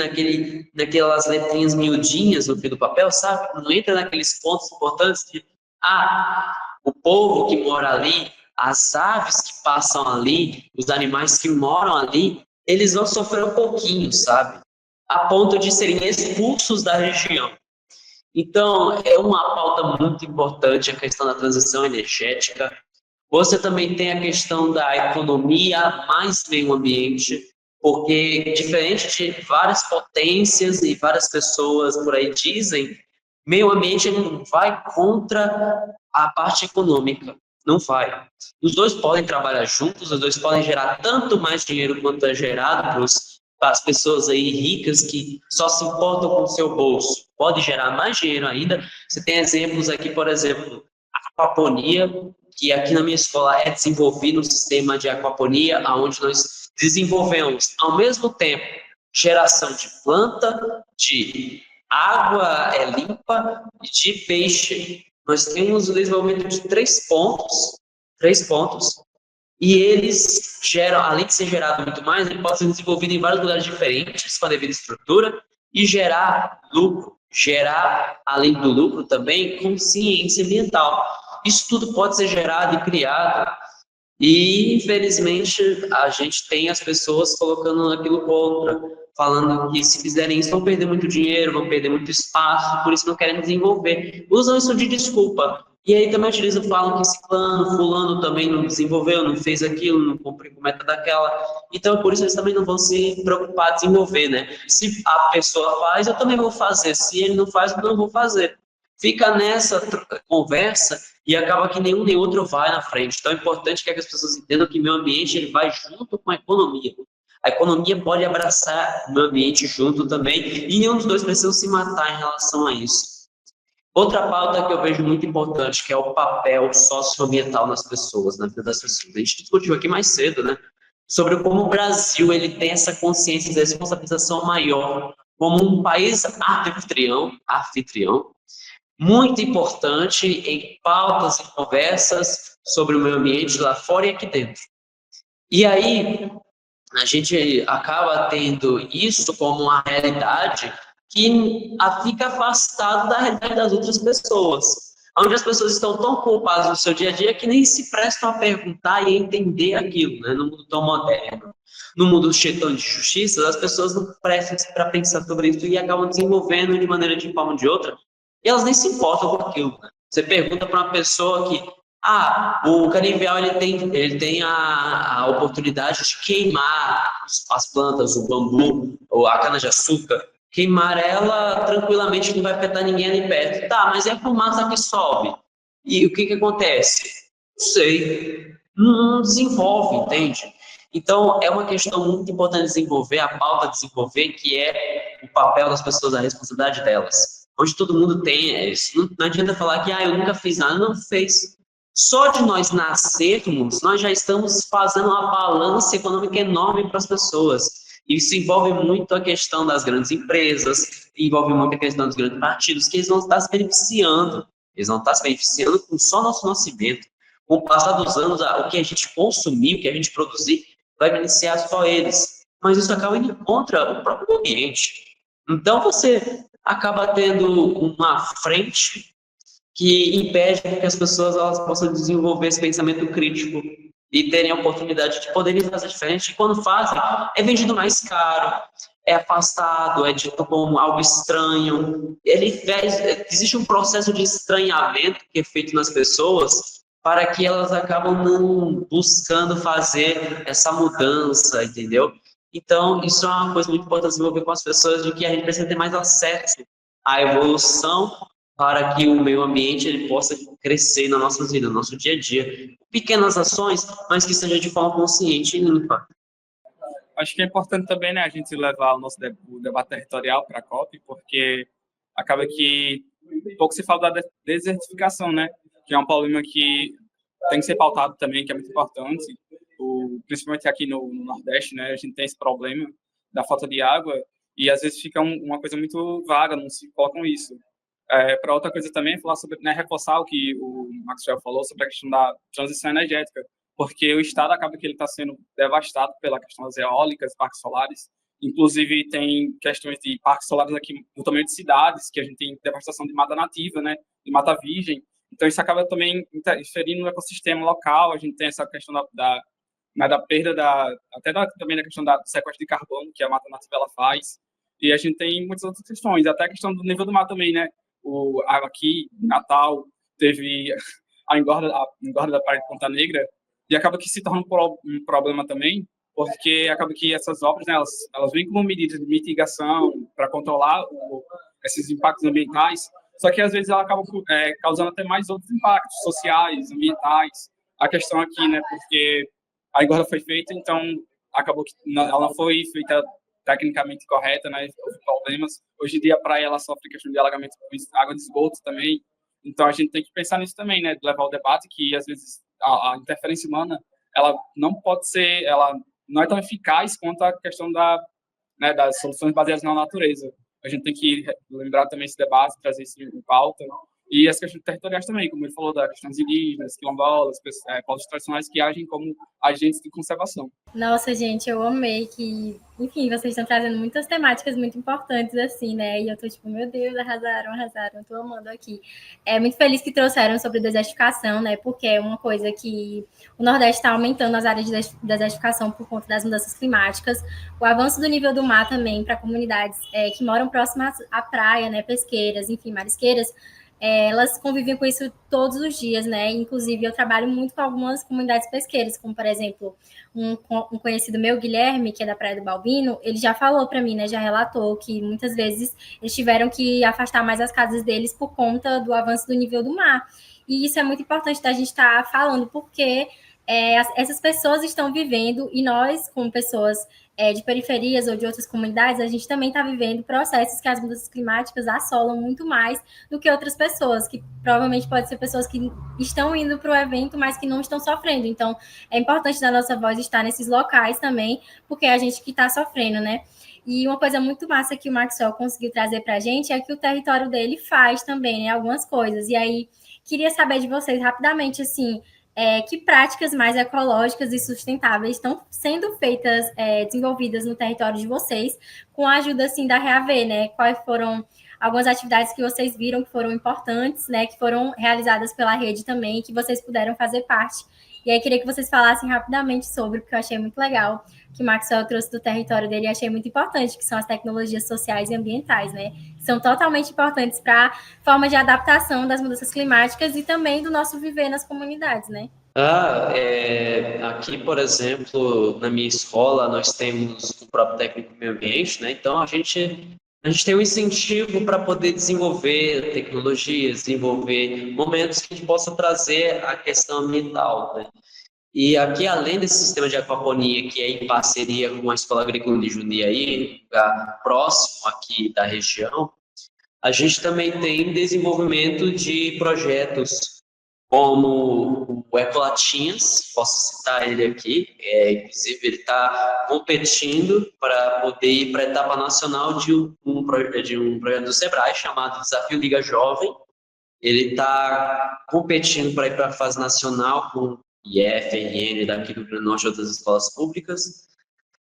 naquelas letrinhas miudinhas no fim do papel, sabe? Não entra naqueles pontos importantes de, o povo que mora ali, as aves que passam ali, os animais que moram ali, eles vão sofrer um pouquinho, sabe? A ponto de serem expulsos da região. Então, é uma pauta muito importante a questão da transição energética. Você também tem a questão da economia mais meio ambiente, porque, diferente de várias potências e várias pessoas por aí dizem, meio ambiente não vai contra a parte econômica, não vai. Os dois podem trabalhar juntos, os dois podem gerar tanto mais dinheiro quanto é gerado para as pessoas aí ricas que só se importam com o seu bolso. Pode gerar mais dinheiro ainda. Você tem exemplos aqui, por exemplo, a aquaponia, que aqui na minha escola é desenvolvido um sistema de aquaponia, onde nós desenvolvemos, ao mesmo tempo, geração de planta, de água limpa e de peixe. Nós temos o desenvolvimento de três pontos, e eles geram, além de ser gerado muito mais, ele pode ser desenvolvido em vários lugares diferentes, com a devida estrutura, e gerar lucro, além do lucro também, consciência ambiental. Isso tudo pode ser gerado e criado, e infelizmente a gente tem as pessoas colocando aquilo contra, falando que se fizerem isso vão perder muito dinheiro, vão perder muito espaço, por isso não querem desenvolver. Usam isso de desculpa. E aí também utilizam, falam que ciclano, fulano também não desenvolveu, não fez aquilo, não cumpriu com a meta daquela. Então, por isso eles também não vão se preocupar em desenvolver, né? Se a pessoa faz, eu também vou fazer. Se ele não faz, eu não vou fazer. Fica nessa conversa e acaba que nenhum nem outro vai na frente. Então, é importante que as pessoas entendam que o meio ambiente ele vai junto com a economia. A economia pode abraçar o meio ambiente junto também e nenhum dos dois precisa se matar em relação a isso. Outra pauta que eu vejo muito importante, que é o papel socioambiental nas pessoas, na vida das pessoas. A gente discutiu aqui mais cedo, né? Sobre como o Brasil ele tem essa consciência de responsabilização maior como um país anfitrião, muito importante em pautas e conversas sobre o meio ambiente lá fora e aqui dentro. E aí, a gente acaba tendo isso como uma realidade que fica afastado da realidade das outras pessoas, onde as pessoas estão tão ocupadas no seu dia a dia que nem se prestam a perguntar e a entender aquilo, né? No mundo tão moderno, no mundo cheio de justiça, as pessoas não prestam para pensar sobre isso e acabam desenvolvendo de maneira de forma ou de outra E elas nem se importam com aquilo. Você pergunta para uma pessoa que, o canivial ele tem a oportunidade de queimar as plantas, o bambu, ou a cana-de-açúcar, queimar ela tranquilamente, não vai afetar ninguém ali perto. Tá, mas é a fumaça que sobe. E o que acontece? Não sei. Não desenvolve, entende? Então, é uma questão muito importante desenvolver, a pauta desenvolver, que é o papel das pessoas, a responsabilidade delas. Hoje todo mundo tem isso. Não adianta falar que eu nunca fiz nada. Não fez. Só de nós nascermos, nós já estamos fazendo uma balança econômica enorme para as pessoas. Isso envolve muito a questão das grandes empresas, envolve muito a questão dos grandes partidos, que eles vão estar se beneficiando. Eles vão estar se beneficiando com só nosso nascimento. Com o passar dos anos, o que a gente consumir, o que a gente produzir, vai beneficiar só eles. Mas isso acaba indo contra o próprio ambiente. Então, você acaba tendo uma frente que impede que as pessoas elas possam desenvolver esse pensamento crítico e terem a oportunidade de poderem fazer diferente. E quando fazem, é vendido mais caro, é afastado, é dito como algo estranho. Existe um processo de estranhamento que é feito nas pessoas para que elas acabam não buscando fazer essa mudança, entendeu? Então, isso é uma coisa muito importante desenvolver com as pessoas, de que a gente precisa ter mais acesso à evolução para que o meio ambiente ele possa crescer na nossa vida, no nosso dia a dia. Pequenas ações, mas que seja de forma consciente e limpa. Acho que é importante também, né, a gente levar o nosso o debate territorial para a COP, porque acaba que pouco se fala da desertificação, né, que é um problema que tem que ser pautado também, que é muito importante, principalmente aqui no Nordeste, né, a gente tem esse problema da falta de água e às vezes fica uma coisa muito vaga, não se colocam isso. Para outra coisa também, falar sobre, né, reforçar o que o Maxwell falou sobre a questão da transição energética, porque o estado acaba que ele está sendo devastado pela questão das eólicas, parques solares. Inclusive, tem questões de parques solares aqui no tamanho de cidades, que a gente tem devastação de mata nativa, né, de mata virgem. Então, isso acaba também interferindo no ecossistema local. A gente tem essa questão da perda, também da questão do sequestro de carbono, que a mata nativa ela faz. E a gente tem muitas outras questões, até a questão do nível do mar também, né? Aqui, em Natal, teve a engorda da Praia de Ponta Negra, e acaba que se torna um problema também, porque acaba que essas obras, né, elas vêm como medidas de mitigação para controlar esses impactos ambientais, só que às vezes ela acaba causando até mais outros impactos sociais, ambientais. A questão aqui, né, porque a engorda foi feita, então acabou que ela não foi feita tecnicamente correta, né? Houve problemas. Hoje em dia a praia ela sofre questão de alagamento com água de esgoto também. Então a gente tem que pensar nisso também, né? De levar o debate que às vezes a interferência humana ela não pode ser, ela não é tão eficaz quanto a questão das soluções baseadas na natureza. A gente tem que lembrar também esse debate, trazer isso em pauta. E as questões territoriais também, como ele falou, das questões indígenas, quilombolas, povos tradicionais que agem como agentes de conservação. Nossa, gente, eu amei que, enfim, vocês estão trazendo muitas temáticas muito importantes, assim, né? E eu tô tipo, meu Deus, arrasaram, tô amando aqui. É muito feliz que trouxeram sobre desertificação, né? Porque é uma coisa que o Nordeste está aumentando as áreas de desertificação por conta das mudanças climáticas, o avanço do nível do mar também para comunidades que moram próximas à praia, né? Pesqueiras, enfim, marisqueiras. Elas convivem com isso todos os dias, né? Inclusive, eu trabalho muito com algumas comunidades pesqueiras, como, por exemplo, um conhecido meu, Guilherme, que é da Praia do Balbino, ele já falou para mim, né? Já relatou que muitas vezes eles tiveram que afastar mais as casas deles por conta do avanço do nível do mar. E isso é muito importante da gente estar falando, porque essas pessoas estão vivendo, e nós, como pessoas de periferias ou de outras comunidades, a gente também está vivendo processos que as mudanças climáticas assolam muito mais do que outras pessoas, que provavelmente pode ser pessoas que estão indo para o evento, mas que não estão sofrendo. Então, é importante da nossa voz estar nesses locais também, porque é a gente que está sofrendo, né? E uma coisa muito massa que o Maxwell conseguiu trazer para a gente é que o território dele faz também, né, algumas coisas. E aí, queria saber de vocês rapidamente, assim, que práticas mais ecológicas e sustentáveis estão sendo feitas, desenvolvidas no território de vocês, com a ajuda, assim, da Reaver, né? Quais foram algumas atividades que vocês viram que foram importantes, né? Que foram realizadas pela rede também, que vocês puderam fazer parte E aí queria que vocês falassem rapidamente sobre, porque eu achei muito legal que o Maxwell trouxe do território dele e achei muito importante, que são as tecnologias sociais e ambientais, né? Que são totalmente importantes para a forma de adaptação das mudanças climáticas e também do nosso viver nas comunidades, né? Aqui, por exemplo, na minha escola, nós temos o próprio técnico do meio ambiente, né? Então, a gente tem um incentivo para poder desenvolver tecnologias, desenvolver momentos que a gente possa trazer a questão ambiental, né? E aqui, além desse sistema de aquaponia, que é em parceria com a Escola Agrícola de Jundiaí, um lugar próximo aqui da região, a gente também tem desenvolvimento de projetos como o Ecolatinhas, posso citar ele aqui, inclusive ele está competindo para poder ir para a etapa nacional de um projeto do Sebrae chamado Desafio Liga Jovem. Ele está competindo para ir para a fase nacional com IF, RN, daqui do Rio Grande do Norte e outras escolas públicas,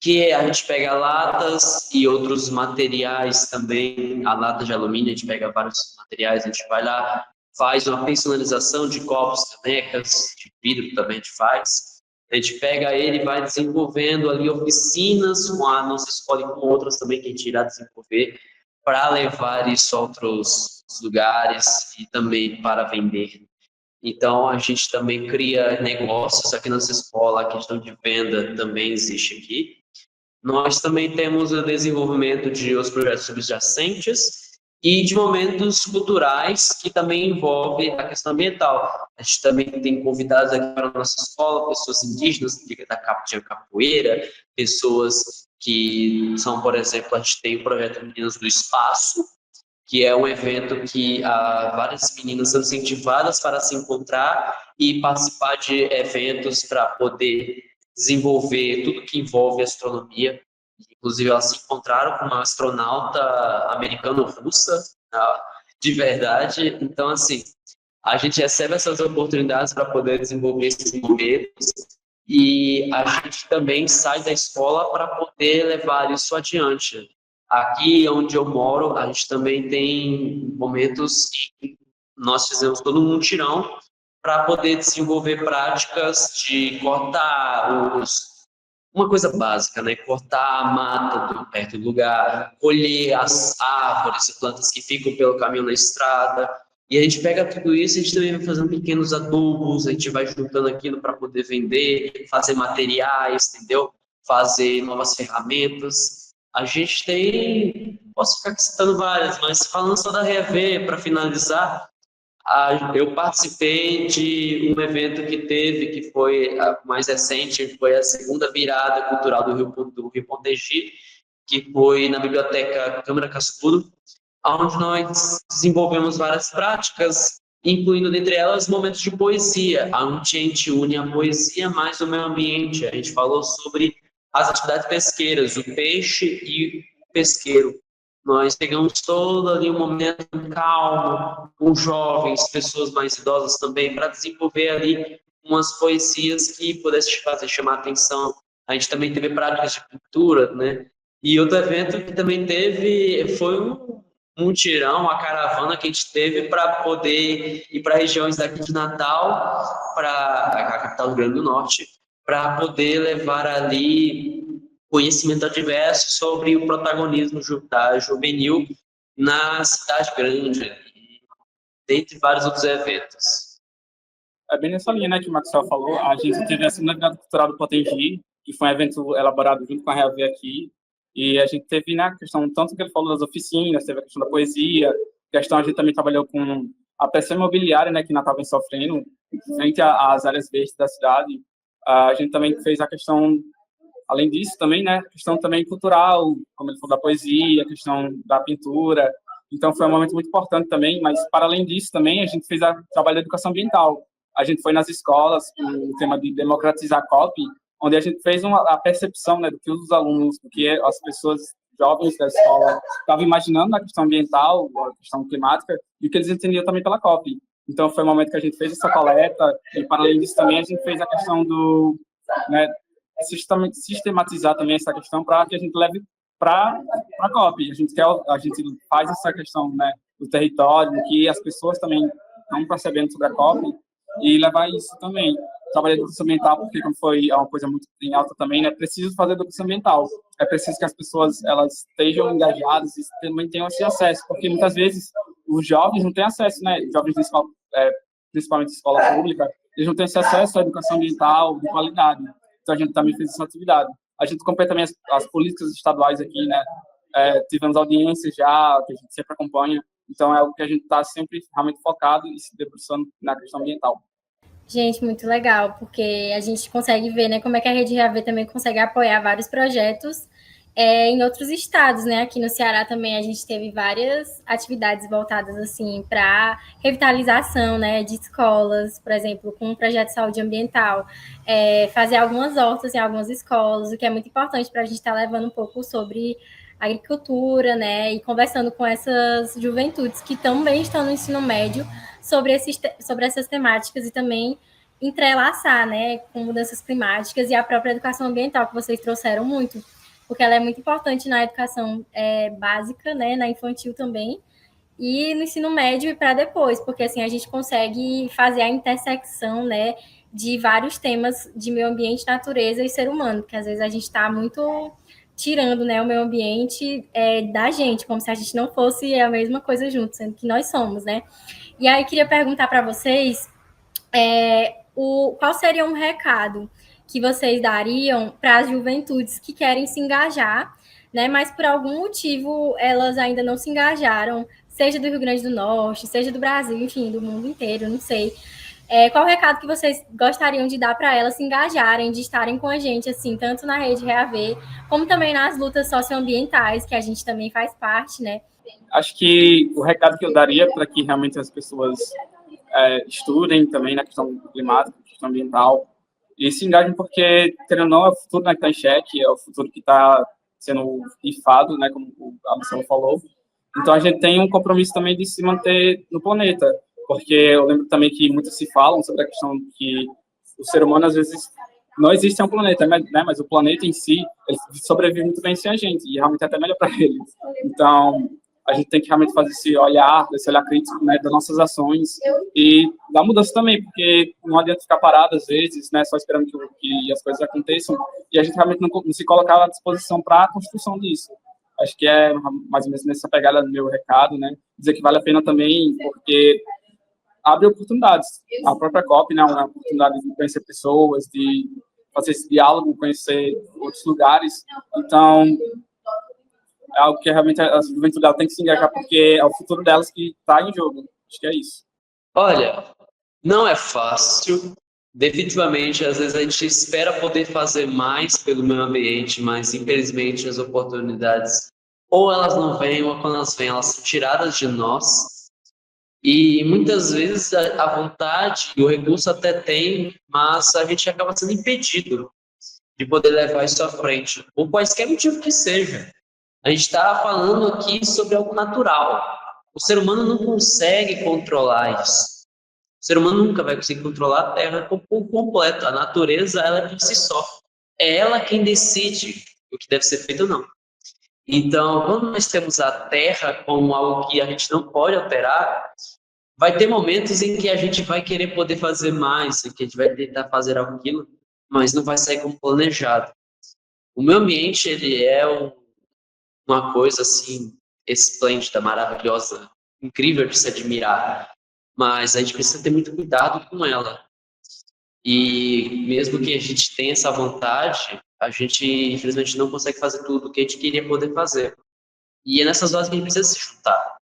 que a gente pega latas e outros materiais também, a lata de alumínio, a gente pega vários materiais, a gente vai lá, faz uma personalização de copos, canecas, de vidro também a gente faz. A gente pega ele e vai desenvolvendo ali oficinas com a nossa escola e com outras também que a gente irá desenvolver para levar isso a outros lugares e também para vender. Então, a gente também cria negócios aqui na nossa escola, a questão de venda também existe aqui. Nós também temos o desenvolvimento de outros projetos subjacentes e de momentos culturais que também envolvem a questão ambiental. A gente também tem convidados aqui para a nossa escola, pessoas indígenas de capoeira, pessoas que são, por exemplo, a gente tem o projeto Meninas do Espaço, que é um evento que várias meninas são incentivadas para se encontrar e participar de eventos para poder desenvolver tudo que envolve astronomia. Inclusive, elas se encontraram com uma astronauta americano-russa, de verdade. Então, assim, a gente recebe essas oportunidades para poder desenvolver esses momentos e a gente também sai da escola para poder levar isso adiante. Aqui onde eu moro, a gente também tem momentos que nós fizemos todo um mutirão para poder desenvolver práticas de cortar uma coisa básica, né? Cortar a mata perto do lugar, colher as árvores e plantas que ficam pelo caminho na estrada. E a gente pega tudo isso e a gente também vai fazendo pequenos adubos, a gente vai juntando aquilo para poder vender, fazer materiais, entendeu? Fazer novas ferramentas. A gente tem, posso ficar citando várias, mas falando só da REAV, para finalizar, eu participei de um evento que teve, que foi mais recente, foi a segunda virada cultural do Rio Ponteji, que foi na Biblioteca Câmara Cascudo, onde nós desenvolvemos várias práticas, incluindo dentre elas momentos de poesia, onde a gente une a poesia mais o meio ambiente. A gente falou sobre as atividades pesqueiras, o peixe e o pesqueiro. Nós pegamos todo ali um momento calmo, com jovens, pessoas mais idosas também, para desenvolver ali umas poesias que pudessem fazer chamar a atenção. A gente também teve práticas de pintura, né? E outro evento que também teve foi um mutirão, uma caravana que a gente teve para poder ir para regiões daqui de Natal, para a capital do Rio Grande do Norte, para poder levar ali conhecimento adverso sobre o protagonismo da juvenil na cidade grande, dentre vários outros eventos. É bem nessa linha, né, que o Maxwell falou. A gente teve a segunda virada cultural do Potengi, que foi um evento elaborado junto com a REAV aqui, e a gente teve, né, a questão, tanto que ele falou das oficinas, teve a questão da poesia, a gente também trabalhou com a pressão imobiliária, né, que Natal vem sofrendo, frente às áreas verdes da cidade. A gente também fez a questão, além disso também, né, a questão também cultural, como ele falou da poesia, a questão da pintura. Então foi um momento muito importante também, mas para além disso também a gente fez o trabalho de educação ambiental. A gente foi nas escolas com o tema de democratizar a COP, onde a gente fez a percepção, né, do que os alunos, do que as pessoas jovens da escola estavam imaginando na questão ambiental, a questão climática, e o que eles entendiam também pela COP. Então foi um momento que a gente fez essa coleta, e para além disso também a gente fez a questão do, né, sistematizar também essa questão para que a gente leve para a COP. A gente faz essa questão, né, do território, que as pessoas também estão percebendo sobre a COP, e levar isso também. trabalhei educação ambiental porque, como foi uma coisa muito em alta também, é preciso fazer educação ambiental. É preciso que as pessoas elas estejam engajadas e também tenham esse acesso, porque muitas vezes os jovens não têm acesso, né? Jovens de escola, principalmente escola pública, eles não têm esse acesso à educação ambiental de qualidade. Então a gente também fez essa atividade. A gente acompanha também as políticas estaduais aqui, né? Tivemos audiências já, que a gente sempre acompanha. Então é algo que a gente está sempre realmente focado e se debruçando na questão ambiental. Gente, muito legal, porque a gente consegue ver, né, como é que a Rede Reaver também consegue apoiar vários projetos em outros estados, né? Aqui no Ceará também a gente teve várias atividades voltadas assim para revitalização, né, de escolas, por exemplo, com o projeto de saúde ambiental, fazer algumas hortas em algumas escolas, o que é muito importante para a gente estar levando um pouco sobre agricultura, né, e conversando com essas juventudes que também estão no ensino médio sobre essas temáticas e também entrelaçar, né, com mudanças climáticas e a própria educação ambiental que vocês trouxeram muito, porque ela é muito importante na educação básica, né, na infantil também, e no ensino médio e para depois, porque assim a gente consegue fazer a intersecção, né, de vários temas de meio ambiente, natureza e ser humano, porque às vezes a gente está muito tirando, né, o meio ambiente da gente, como se a gente não fosse a mesma coisa junto, sendo que nós somos, né? E aí queria perguntar para vocês qual seria um recado que vocês dariam para as juventudes que querem se engajar, né? Mas por algum motivo elas ainda não se engajaram, seja do Rio Grande do Norte, seja do Brasil, enfim, do mundo inteiro, não sei. Qual o recado que vocês gostariam de dar para elas se engajarem, de estarem com a gente, assim, tanto na Rede Reaver, como também nas lutas socioambientais, que a gente também faz parte, né? Acho que o recado que eu daria para que realmente as pessoas estudem também na questão climática, questão ambiental, e se engajem porque, querendo ou não, é o futuro, né, que está em xeque, é o futuro que está sendo rifado, né, como a Marcela falou. Então, a gente tem um compromisso também de se manter no planeta, porque eu lembro também que muitos se falam sobre a questão que o ser humano, às vezes, não existe um planeta, né, mas o planeta em si, ele sobrevive muito bem sem a gente, e realmente é até melhor para ele. Então, a gente tem que realmente fazer esse olhar crítico, né, das nossas ações e da mudança também, porque não adianta ficar parado às vezes, né, só esperando que as coisas aconteçam e a gente realmente não se colocar à disposição para a construção disso. Acho que é mais ou menos nessa pegada do meu recado, né, dizer que vale a pena também, porque abre oportunidades. A própria COP, né, uma oportunidade de conhecer pessoas, de fazer esse diálogo, conhecer outros lugares. Então, é algo que realmente a juventude dela tem que se engajar, porque é o futuro delas que está em jogo. Acho que é isso. Olha, não é fácil. Definitivamente, às vezes a gente espera poder fazer mais pelo meio ambiente, mas infelizmente as oportunidades ou elas não vêm, ou quando elas vêm, elas são tiradas de nós. E muitas vezes a vontade e o recurso até tem, mas a gente acaba sendo impedido de poder levar isso à frente, por quaisquer motivo que seja. A gente está falando aqui sobre algo natural. O ser humano não consegue controlar isso. O ser humano nunca vai conseguir controlar a Terra por completo. A natureza, ela é por si só. É ela quem decide o que deve ser feito ou não. Então, quando nós temos a Terra como algo que a gente não pode alterar, vai ter momentos em que a gente vai querer poder fazer mais, em que a gente vai tentar fazer aquilo, mas não vai sair como planejado. O meio ambiente, ele é uma coisa assim esplêndida, maravilhosa, incrível de se admirar, mas a gente precisa ter muito cuidado com ela. E mesmo que a gente tenha essa vontade, a gente infelizmente não consegue fazer tudo o que a gente queria poder fazer. E é nessas horas que a gente precisa se juntar,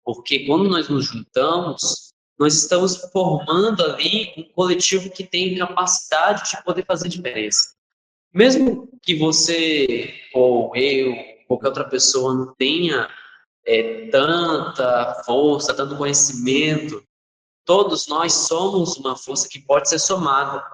porque quando nós nos juntamos, nós estamos formando ali um coletivo que tem capacidade de poder fazer diferença. Mesmo que você ou eu, qualquer outra pessoa não tenha tanta força, tanto conhecimento, todos nós somos uma força que pode ser somada.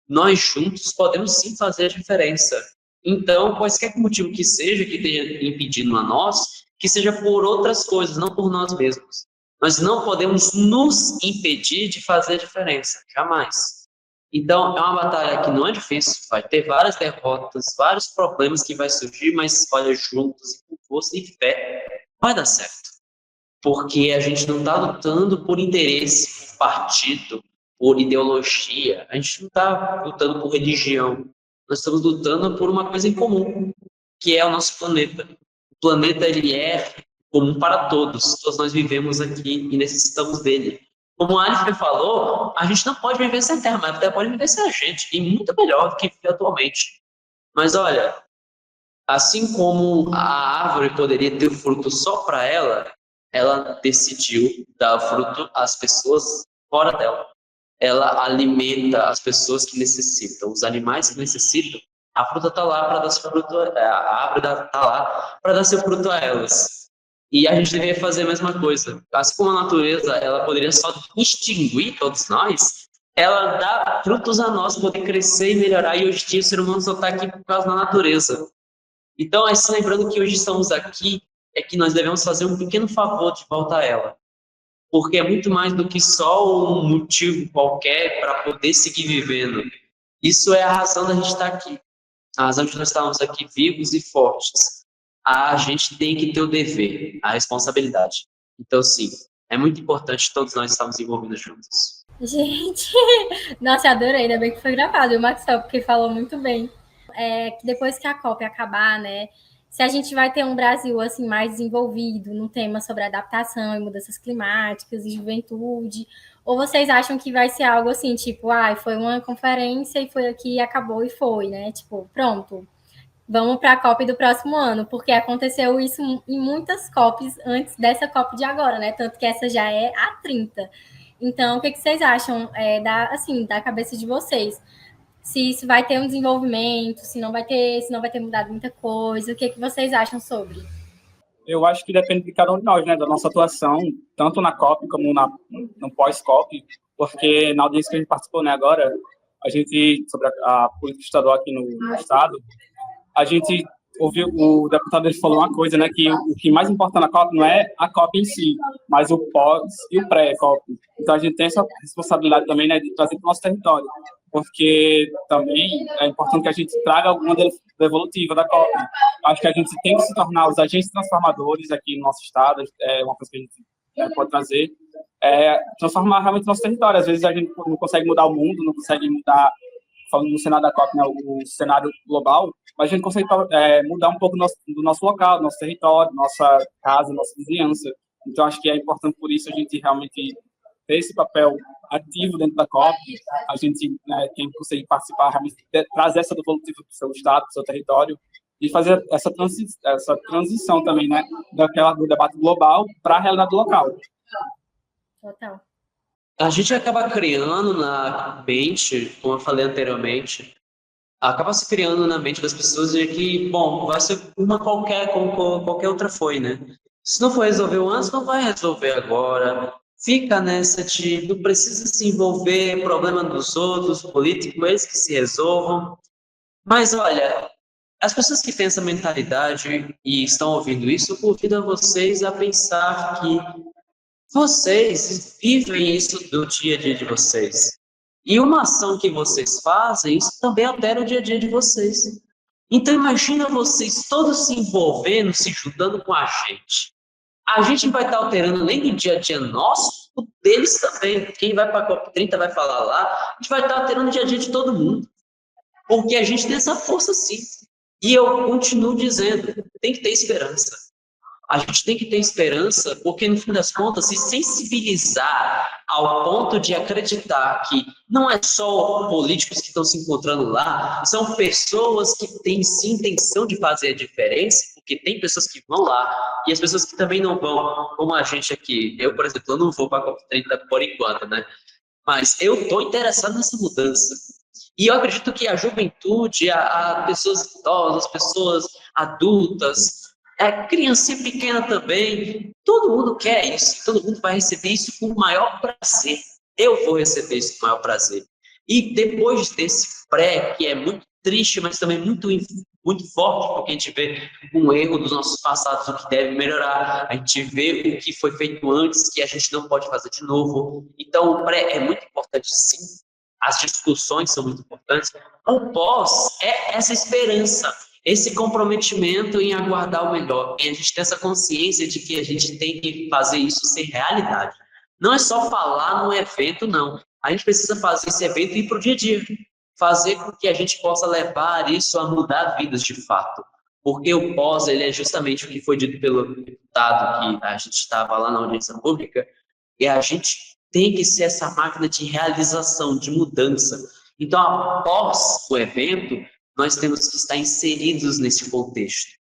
Nós juntos podemos sim fazer a diferença. Então, quaisquer motivo que seja que tenha impedindo a nós, que seja por outras coisas, não por nós mesmos. Nós não podemos nos impedir de fazer a diferença, jamais. Então, é uma batalha que não é difícil, vai ter várias derrotas, vários problemas que vai surgir, mas olha, juntos, com força e fé, vai dar certo. Porque a gente não está lutando por interesse, por partido, por ideologia, a gente não está lutando por religião, nós estamos lutando por uma coisa em comum, que é o nosso planeta. O planeta, ele é comum para todos nós vivemos aqui e necessitamos dele. Como a Alif falou, a gente não pode viver sem a Terra, mas a Terra pode viver sem a gente, e muito melhor do que vive atualmente. Mas olha, assim como a árvore poderia ter fruto só para ela, ela decidiu dar fruto às pessoas fora dela. Ela alimenta as pessoas que necessitam, os animais que necessitam. A fruta está lá para dar seu fruto, a árvore está lá para dar seu fruto a elas. E a gente deveria fazer a mesma coisa. Assim como a natureza, ela poderia só extinguir todos nós, ela dá frutos a nós poder crescer e melhorar. E hoje em dia o ser humano só está aqui por causa da natureza. Então, se lembrando que hoje estamos aqui, é que nós devemos fazer um pequeno favor de volta a ela. Porque é muito mais do que só um motivo qualquer para poder seguir vivendo. Isso é a razão da gente estar aqui. A razão de nós estarmos aqui vivos e fortes. A gente tem que ter o dever, a responsabilidade. Então, sim, é muito importante todos nós estarmos envolvidos juntos. Gente, nossa, adorei, ainda bem que foi gravado, e o Maxwell, porque falou muito bem. Que depois que a COP acabar, né, se a gente vai ter um Brasil assim mais desenvolvido no tema sobre adaptação e mudanças climáticas e juventude, ou vocês acham que vai ser algo assim, tipo, foi uma conferência e foi aqui, acabou e foi, né, tipo, pronto, vamos para a COP do próximo ano, porque aconteceu isso em muitas COPs antes dessa COP de agora, né, tanto que essa já é a 30. Então, o que vocês acham da cabeça de vocês? Se isso vai ter um desenvolvimento, se não vai ter mudado muita coisa, o que vocês acham sobre? Eu acho que depende de cada um de nós, né, da nossa atuação, tanto na COP como no pós-COP, porque na audiência que a gente participou, né, agora, a gente, sobre a política estadual aqui no estado, a gente ouviu, o deputado ele falou uma coisa, né, que o que mais importa na COP não é a COP em si, mas o pós e o pré-COP. Então a gente tem essa responsabilidade também, né, de trazer para o nosso território, porque também é importante que a gente traga alguma devolutiva da COP. Acho que a gente tem que se tornar os agentes transformadores aqui no nosso estado, é uma coisa que a gente pode trazer, transformar realmente o nosso território. Às vezes a gente não consegue mudar o mundo, não consegue mudar, falando no cenário da COP, né, o cenário global, mas a gente consegue mudar um pouco do nosso local, do nosso território, nossa casa, nossa vizinhança. Então, acho que é importante, por isso, a gente realmente ter esse papel ativo dentro da COP, a gente, né, quem consegue participar, realmente trazer essa devolutiva para o seu estado, para o seu território, e fazer essa transição também, né, do debate global para a realidade local. Total. A gente acaba criando na mente, como eu falei anteriormente, acaba se criando na mente das pessoas de que, bom, vai ser uma qualquer, como qualquer outra foi, né? Se não for resolver antes, não vai resolver agora. Fica nessa de não precisa se envolver, problema dos outros, políticos, eles que se resolvam. Mas, olha, as pessoas que têm essa mentalidade e estão ouvindo isso, eu convido a vocês a pensar que vocês vivem isso do dia a dia de vocês. E uma ação que vocês fazem, isso também altera o dia a dia de vocês. Então imagina vocês todos se envolvendo, se juntando com a gente. A gente vai estar alterando além do dia a dia nosso, o deles também. Quem vai para a COP30 vai falar lá, a gente vai estar alterando o dia a dia de todo mundo. Porque a gente tem essa força sim. E eu continuo dizendo, tem que ter esperança. A gente tem que ter esperança, porque no fim das contas, se sensibilizar ao ponto de acreditar que não é só políticos que estão se encontrando lá, são pessoas que têm sim intenção de fazer a diferença, porque tem pessoas que vão lá e as pessoas que também não vão, como a gente aqui. Eu, por exemplo, eu não vou para a COP30 por enquanto, né? Mas eu estou interessado nessa mudança. E eu acredito que a juventude, a pessoas idosas, pessoas adultas, criancinha pequena também, todo mundo quer isso, todo mundo vai receber isso com o maior prazer. Eu vou receber isso com o maior prazer. E depois desse pré, que é muito triste, mas também muito forte, porque a gente vê um erro dos nossos passados, o que deve melhorar, a gente vê o que foi feito antes, que a gente não pode fazer de novo. Então, o pré é muito importante, sim. As discussões são muito importantes. O pós é essa esperança, esse comprometimento em aguardar o melhor, em a gente ter essa consciência de que a gente tem que fazer isso ser realidade. Não é só falar no evento, não. A gente precisa fazer esse evento e ir para o dia a dia. Fazer com que a gente possa levar isso a mudar vidas de fato. Porque o pós, ele é justamente o que foi dito pelo deputado que a gente estava lá na audiência pública, e a gente tem que ser essa máquina de realização, de mudança. Então, após o evento, nós temos que estar inseridos nesse contexto.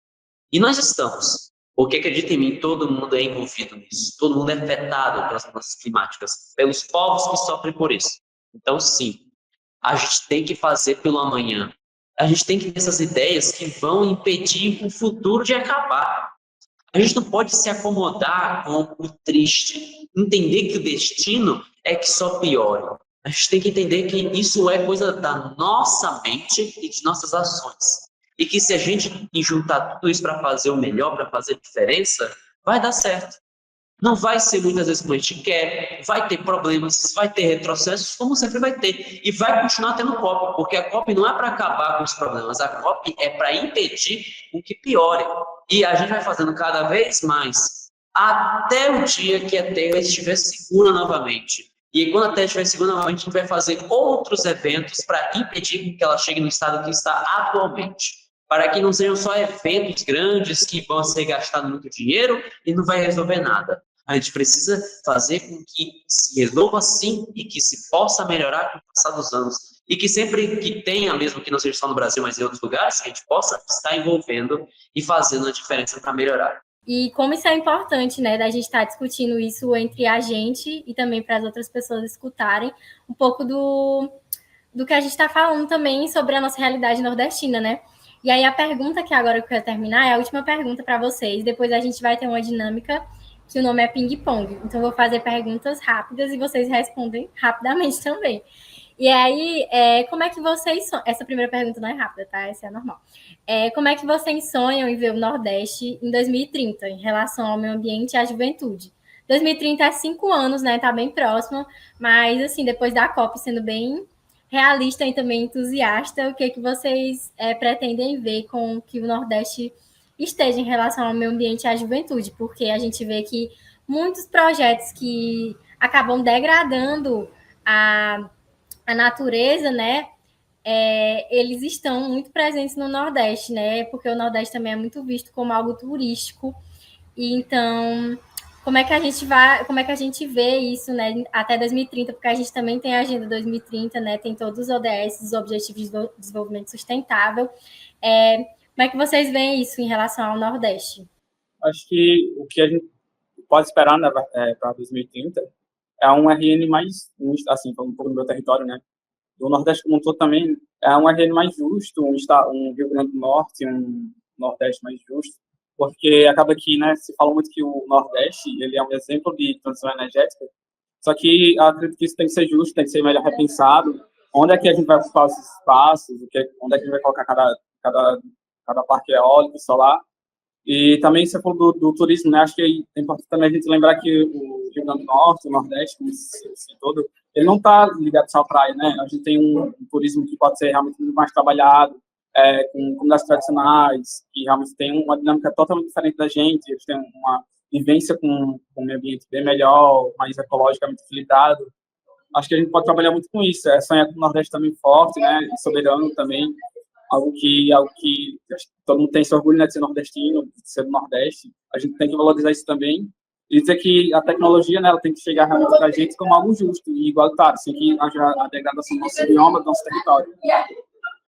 E nós estamos. Porque, acredita em mim, todo mundo é envolvido nisso. Todo mundo é afetado pelas mudanças climáticas, pelos povos que sofrem por isso. Então, sim, a gente tem que fazer pelo amanhã. A gente tem que ter essas ideias que vão impedir o futuro de acabar. A gente não pode se acomodar com o triste. Entender que o destino é que só piora. A gente tem que entender que isso é coisa da nossa mente e de nossas ações. E que se a gente juntar tudo isso para fazer o melhor, para fazer a diferença, vai dar certo. Não vai ser muitas vezes como a gente quer, vai ter problemas, vai ter retrocessos, como sempre vai ter. E vai continuar tendo COP, porque a COP não é para acabar com os problemas, a COP é para impedir o que piore. E a gente vai fazendo cada vez mais, até o dia que a Terra estiver segura novamente. E aí, quando a Terra estiver segura novamente, a gente vai fazer outros eventos para impedir que ela chegue no estado que está atualmente. Para que não sejam só eventos grandes que vão ser gastados muito dinheiro e não vai resolver nada. A gente precisa fazer com que se resolva sim e que se possa melhorar com o passar dos anos. E que sempre que tenha, mesmo que não seja só no Brasil, mas em outros lugares, que a gente possa estar envolvendo e fazendo a diferença para melhorar. E como isso é importante, né, da gente estar discutindo isso entre a gente e também para as outras pessoas escutarem um pouco do que a gente está falando também sobre a nossa realidade nordestina, né? E aí a pergunta que agora eu quero terminar é a última pergunta para vocês. Depois a gente vai ter uma dinâmica que o nome é ping-pong. Então eu vou fazer perguntas rápidas e vocês respondem rapidamente também. E aí, como é que vocês... Essa primeira pergunta não é rápida, tá? Essa é normal. Como é que vocês sonham em ver o Nordeste em 2030, em relação ao meio ambiente e à juventude? 2030 é 5 anos, né? Tá bem próximo. Mas, assim, depois da COP sendo bem realista e também entusiasta, o que vocês pretendem ver com que o Nordeste esteja em relação ao meio ambiente e à juventude? Porque a gente vê que muitos projetos que acabam degradando a natureza, né, eles estão muito presentes no Nordeste, né, porque o Nordeste também é muito visto como algo turístico. E então, como é que a gente vê isso, né, até 2030, porque a gente também tem a Agenda 2030, né, tem todos os ODS, os Objetivos de Desenvolvimento Sustentável. Como é que vocês veem isso em relação ao Nordeste? Acho que o que a gente pode esperar, né, para 2030 é um RN mais, assim, falando um pouco do meu território, né, do Nordeste como um todo também, é um RN mais justo, um Rio Grande do Norte, um Nordeste mais justo, porque acaba que, né, se fala muito que o Nordeste, ele é um exemplo de transição energética, só que eu acredito que isso tem que ser justo, tem que ser melhor repensado, onde é que a gente vai ocupar esses espaços, onde é que a gente vai colocar cada parque eólico, solar. E também você falou do turismo, né? Acho que é importante também a gente lembrar que o Rio Grande do Norte, o Nordeste, como esse todo, ele não está ligado só à praia, né? A gente tem um turismo que pode ser realmente muito mais trabalhado, com comunidades tradicionais, que realmente tem uma dinâmica totalmente diferente da gente, eles têm uma vivência com o meio ambiente bem melhor, mais ecologicamente equilibrado. Acho que a gente pode trabalhar muito com isso, sonhar com o Nordeste também forte, né? E soberano também. Algo que todo mundo tem esse orgulho, né, de ser nordestino, de ser do Nordeste. A gente tem que valorizar isso também e dizer que a tecnologia, né, ela tem que chegar realmente para a gente como algo justo e igualitário, sem que haja a degradação do nosso bioma, do nosso território.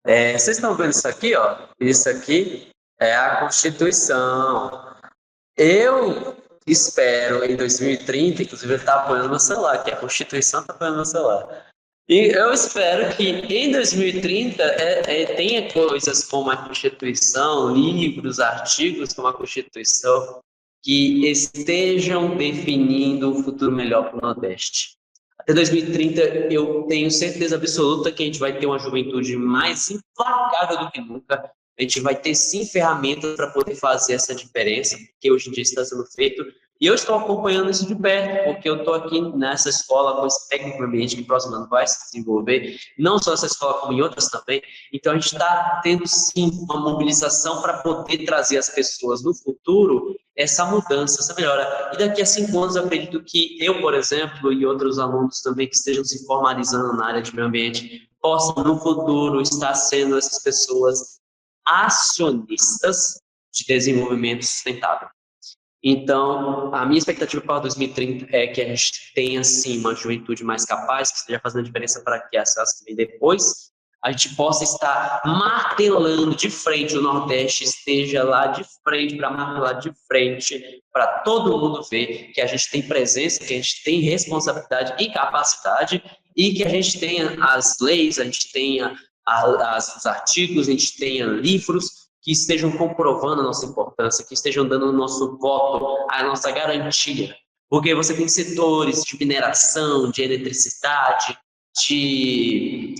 Vocês estão vendo isso aqui, ó? Isso aqui é a Constituição. Eu espero em 2030, inclusive ele está apoiando meu celular, que a Constituição está apoiando meu celular. E eu espero que em 2030 tenha coisas como a Constituição, livros, artigos como a Constituição, que estejam definindo um futuro melhor para o Nordeste. Até 2030, eu tenho certeza absoluta que a gente vai ter uma juventude mais implacável do que nunca. A gente vai ter, sim, ferramentas para poder fazer essa diferença, porque hoje em dia está sendo feito E eu estou acompanhando isso de perto, porque eu estou aqui nessa escola com esse técnico ambiente que próximo ano vai se desenvolver, não só essa escola, como em outras também. Então, a gente está tendo, sim, uma mobilização para poder trazer às pessoas no futuro essa mudança, essa melhora. E daqui a 5 anos, eu acredito que eu, por exemplo, e outros alunos também que estejam se formalizando na área de meio ambiente, possam, no futuro, estar sendo essas pessoas acionistas de desenvolvimento sustentável. Então, a minha expectativa para 2030 é que a gente tenha, sim, uma juventude mais capaz, que esteja fazendo a diferença para que as que vêm depois, a gente possa estar martelando de frente, o Nordeste esteja lá de frente, para martelar de frente, para todo mundo ver que a gente tem presença, que a gente tem responsabilidade e capacidade, e que a gente tenha as leis, a gente tenha os artigos, a gente tenha livros, que estejam comprovando a nossa importância, que estejam dando o nosso voto, a nossa garantia. Porque você tem setores de mineração, de eletricidade, de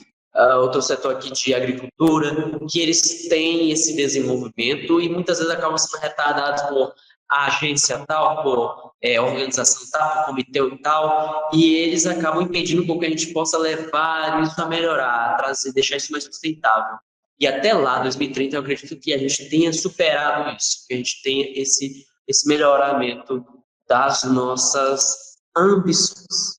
outro setor aqui de agricultura, que eles têm esse desenvolvimento e muitas vezes acabam sendo retardados por a agência tal, por organização tal, por comitê tal, e eles acabam impedindo com que a gente possa levar isso a melhorar, a trazer, deixar isso mais sustentável. E até lá, 2030, eu acredito que a gente tenha superado isso, que a gente tenha esse melhoramento das nossas ambições.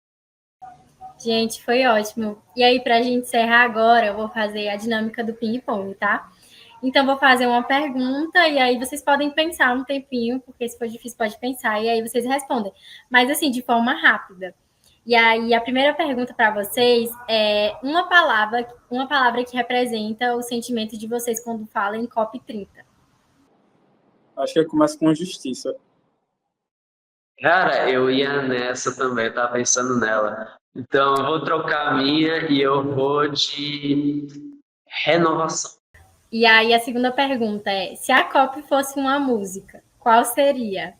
Gente, foi ótimo. E aí, para a gente encerrar agora, eu vou fazer a dinâmica do ping-pong, tá? Então, vou fazer uma pergunta e aí vocês podem pensar um tempinho, porque se for difícil, pode pensar, e aí vocês respondem. Mas, assim, de forma rápida. E aí, a primeira pergunta para vocês é uma palavra que representa o sentimento de vocês quando falam em COP30. Acho que eu começo com justiça. Cara, eu ia nessa também, tava pensando nela. Então, eu vou trocar a minha e eu vou de renovação. E aí, a segunda pergunta é: se a COP fosse uma música, qual seria?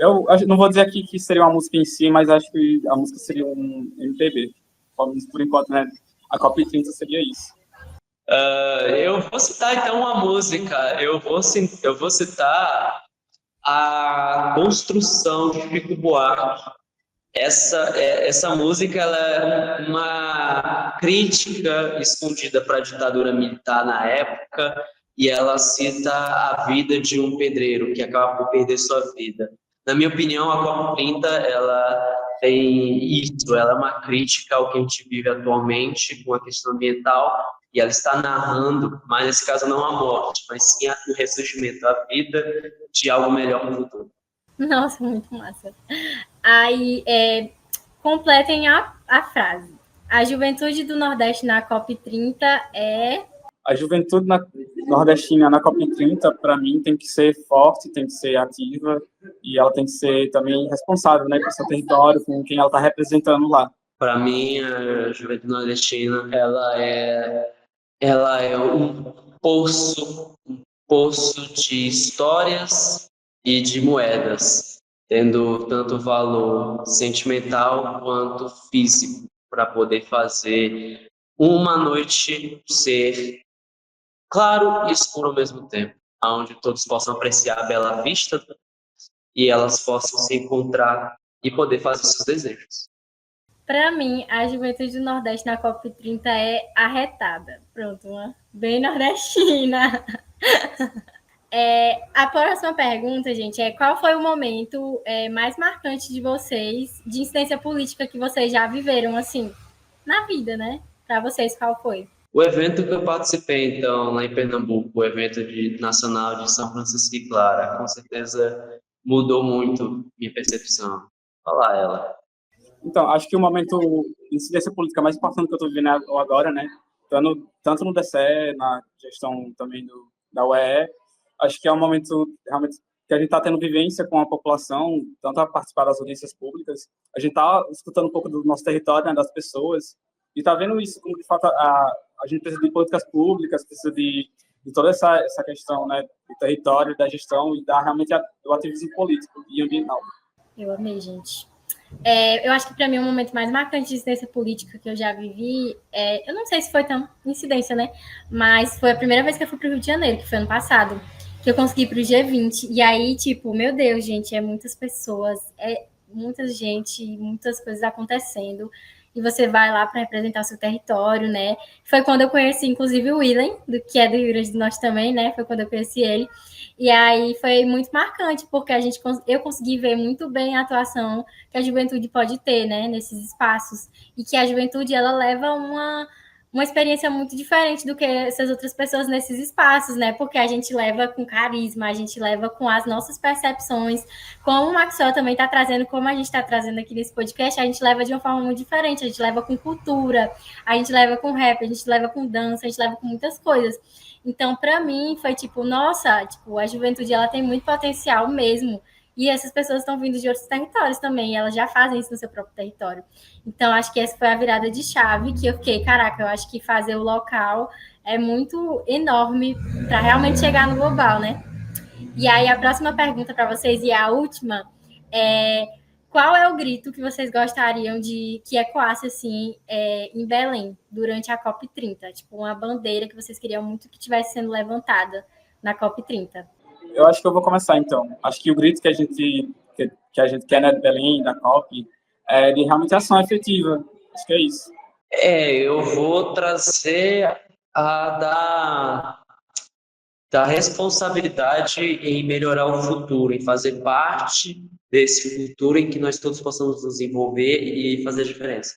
Eu não vou dizer aqui que seria uma música em si, mas acho que a música seria um MPB. Por enquanto, né? A COP30 seria isso. Eu vou citar, então, uma música. Eu vou citar a Construção de Chico Buarque. Essa música ela é uma crítica escondida para a ditadura militar na época, e ela cita a vida de um pedreiro que acaba por perder sua vida. Na minha opinião, a COP30 ela tem isso, ela é uma crítica ao que a gente vive atualmente com a questão ambiental, e ela está narrando, mas nesse caso não a morte, mas sim o ressurgimento, a vida de algo melhor no futuro. Nossa, muito massa. Aí, completem a frase. A juventude do Nordeste na COP30 é... A juventude nordestina na COP30, para mim, tem que ser forte, tem que ser ativa, e ela tem que ser também responsável, né, com o seu território, com quem ela está representando lá. Para mim, a juventude nordestina, ela é um poço de histórias e de moedas, tendo tanto valor sentimental quanto físico, para poder fazer uma noite ser claro e escuro ao mesmo tempo, onde todos possam apreciar a bela vista e elas possam se encontrar e poder fazer seus desejos. Para mim, a juventude do Nordeste na COP30 é arretada. Pronto, uma bem nordestina. A próxima pergunta, gente, é qual foi o momento mais marcante de vocês, de incidência política que vocês já viveram, assim, na vida, né? Para vocês, qual foi? O evento que eu participei, então, lá em Pernambuco, o evento nacional de São Francisco e Clara, com certeza mudou muito minha percepção. Olha lá ela. Então, acho que o momento de incidência política mais importante que eu estou vivendo agora, né, tanto no DCE, na gestão também da UEE, acho que é um momento realmente que a gente está tendo vivência com a população, tanto a participar das audiências públicas, a gente está escutando um pouco do nosso território, né, das pessoas, e está vendo isso como, de fato, a gente precisa de políticas públicas, precisa de toda essa questão, né, do território, da gestão e realmente do ativismo político e ambiental. Eu amei, gente. Eu acho que para mim o momento mais marcante de incidência política que eu já vivi, eu não sei se foi tão incidência, né? Mas foi a primeira vez que eu fui para o Rio de Janeiro, que foi ano passado. que eu consegui para o G20. E aí, tipo, meu Deus, gente, é muitas pessoas, é muita gente, muitas coisas acontecendo. E você vai lá para representar o seu território, né? Foi quando eu conheci, inclusive, o Willen, que é do Rio Grande do Norte também, né? Foi quando eu conheci ele. E aí foi muito marcante, porque eu consegui ver muito bem a atuação que a juventude pode ter, né? Nesses espaços. E que a juventude, ela leva uma experiência muito diferente do que essas outras pessoas nesses espaços, né? Porque a gente leva com carisma, a gente leva com as nossas percepções, como o Maxwell também está trazendo, como a gente está trazendo aqui nesse podcast, a gente leva de uma forma muito diferente, a gente leva com cultura, a gente leva com rap, a gente leva com dança, a gente leva com muitas coisas. Então, para mim, foi tipo, nossa, tipo, a juventude, ela tem muito potencial mesmo. E essas pessoas estão vindo de outros territórios também, elas já fazem isso no seu próprio território. Então, acho que essa foi a virada de chave que eu fiquei, caraca, eu acho que fazer o local é muito enorme para realmente chegar no global, né? E aí, a próxima pergunta para vocês, e a última, é qual é o grito que vocês gostariam de que ecoasse, assim, em Belém, durante a COP30? Tipo, uma bandeira que vocês queriam muito que estivesse sendo levantada na COP30. Eu acho que eu vou começar, então. Acho que o grito que a gente quer na Belém, na COP, é de realmente ação efetiva. Acho que é isso. Eu vou trazer a da responsabilidade em melhorar o futuro, em fazer parte desse futuro em que nós todos possamos nos envolver e fazer a diferença.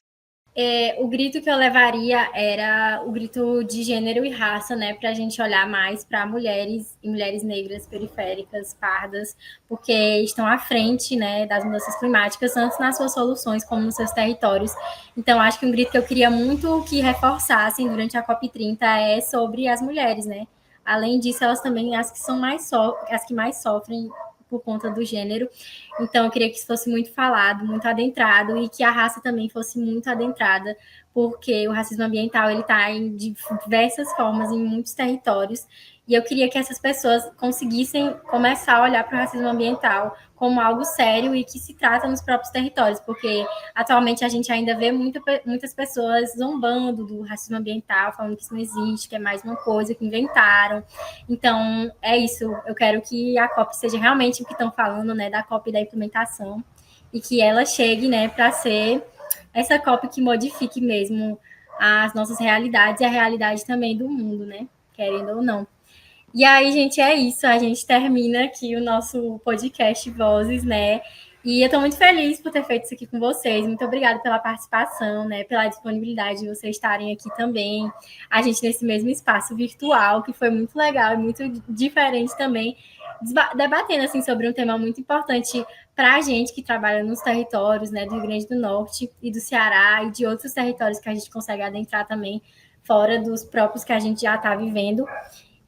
O grito que eu levaria era o grito de gênero e raça, né? Para a gente olhar mais para mulheres e mulheres negras, periféricas, pardas, porque estão à frente, né, das mudanças climáticas, tanto nas suas soluções como nos seus territórios. Então, acho que um grito que eu queria muito que reforçassem durante a COP30 é sobre as mulheres, né? Além disso, elas também as que mais sofrem por conta do gênero. Então, eu queria que isso fosse muito falado, muito adentrado, e que a raça também fosse muito adentrada, porque o racismo ambiental ele está em diversas formas, em muitos territórios, e eu queria que essas pessoas conseguissem começar a olhar para o racismo ambiental como algo sério e que se trata nos próprios territórios, porque atualmente a gente ainda vê muitas pessoas zombando do racismo ambiental, falando que isso não existe, que é mais uma coisa que inventaram. Então, é isso. Eu quero que a COP seja realmente o que estão falando, né, da COP da implementação, e que ela chegue, né, para ser essa COP que modifique mesmo as nossas realidades e a realidade também do mundo, né, querendo ou não. E aí, gente, é isso. A gente termina aqui o nosso podcast Vozes, né? E eu estou muito feliz por ter feito isso aqui com vocês. Muito obrigada pela participação, né? Pela disponibilidade de vocês estarem aqui também. A gente nesse mesmo espaço virtual, que foi muito legal e muito diferente também, debatendo assim sobre um tema muito importante para a gente que trabalha nos territórios, né, do Rio Grande do Norte e do Ceará e de outros territórios que a gente consegue adentrar também, fora dos próprios que a gente já está vivendo.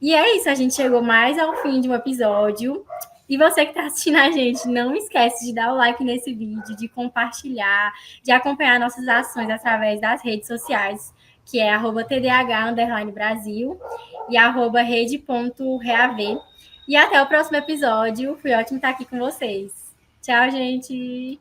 E é isso, a gente chegou mais ao fim de um episódio. E você que está assistindo a gente, não esquece de dar o like nesse vídeo, de compartilhar, de acompanhar nossas ações através das redes sociais, que é @tdh_Brasil e @rede.reav. E até o próximo episódio. Foi ótimo estar aqui com vocês. Tchau, gente!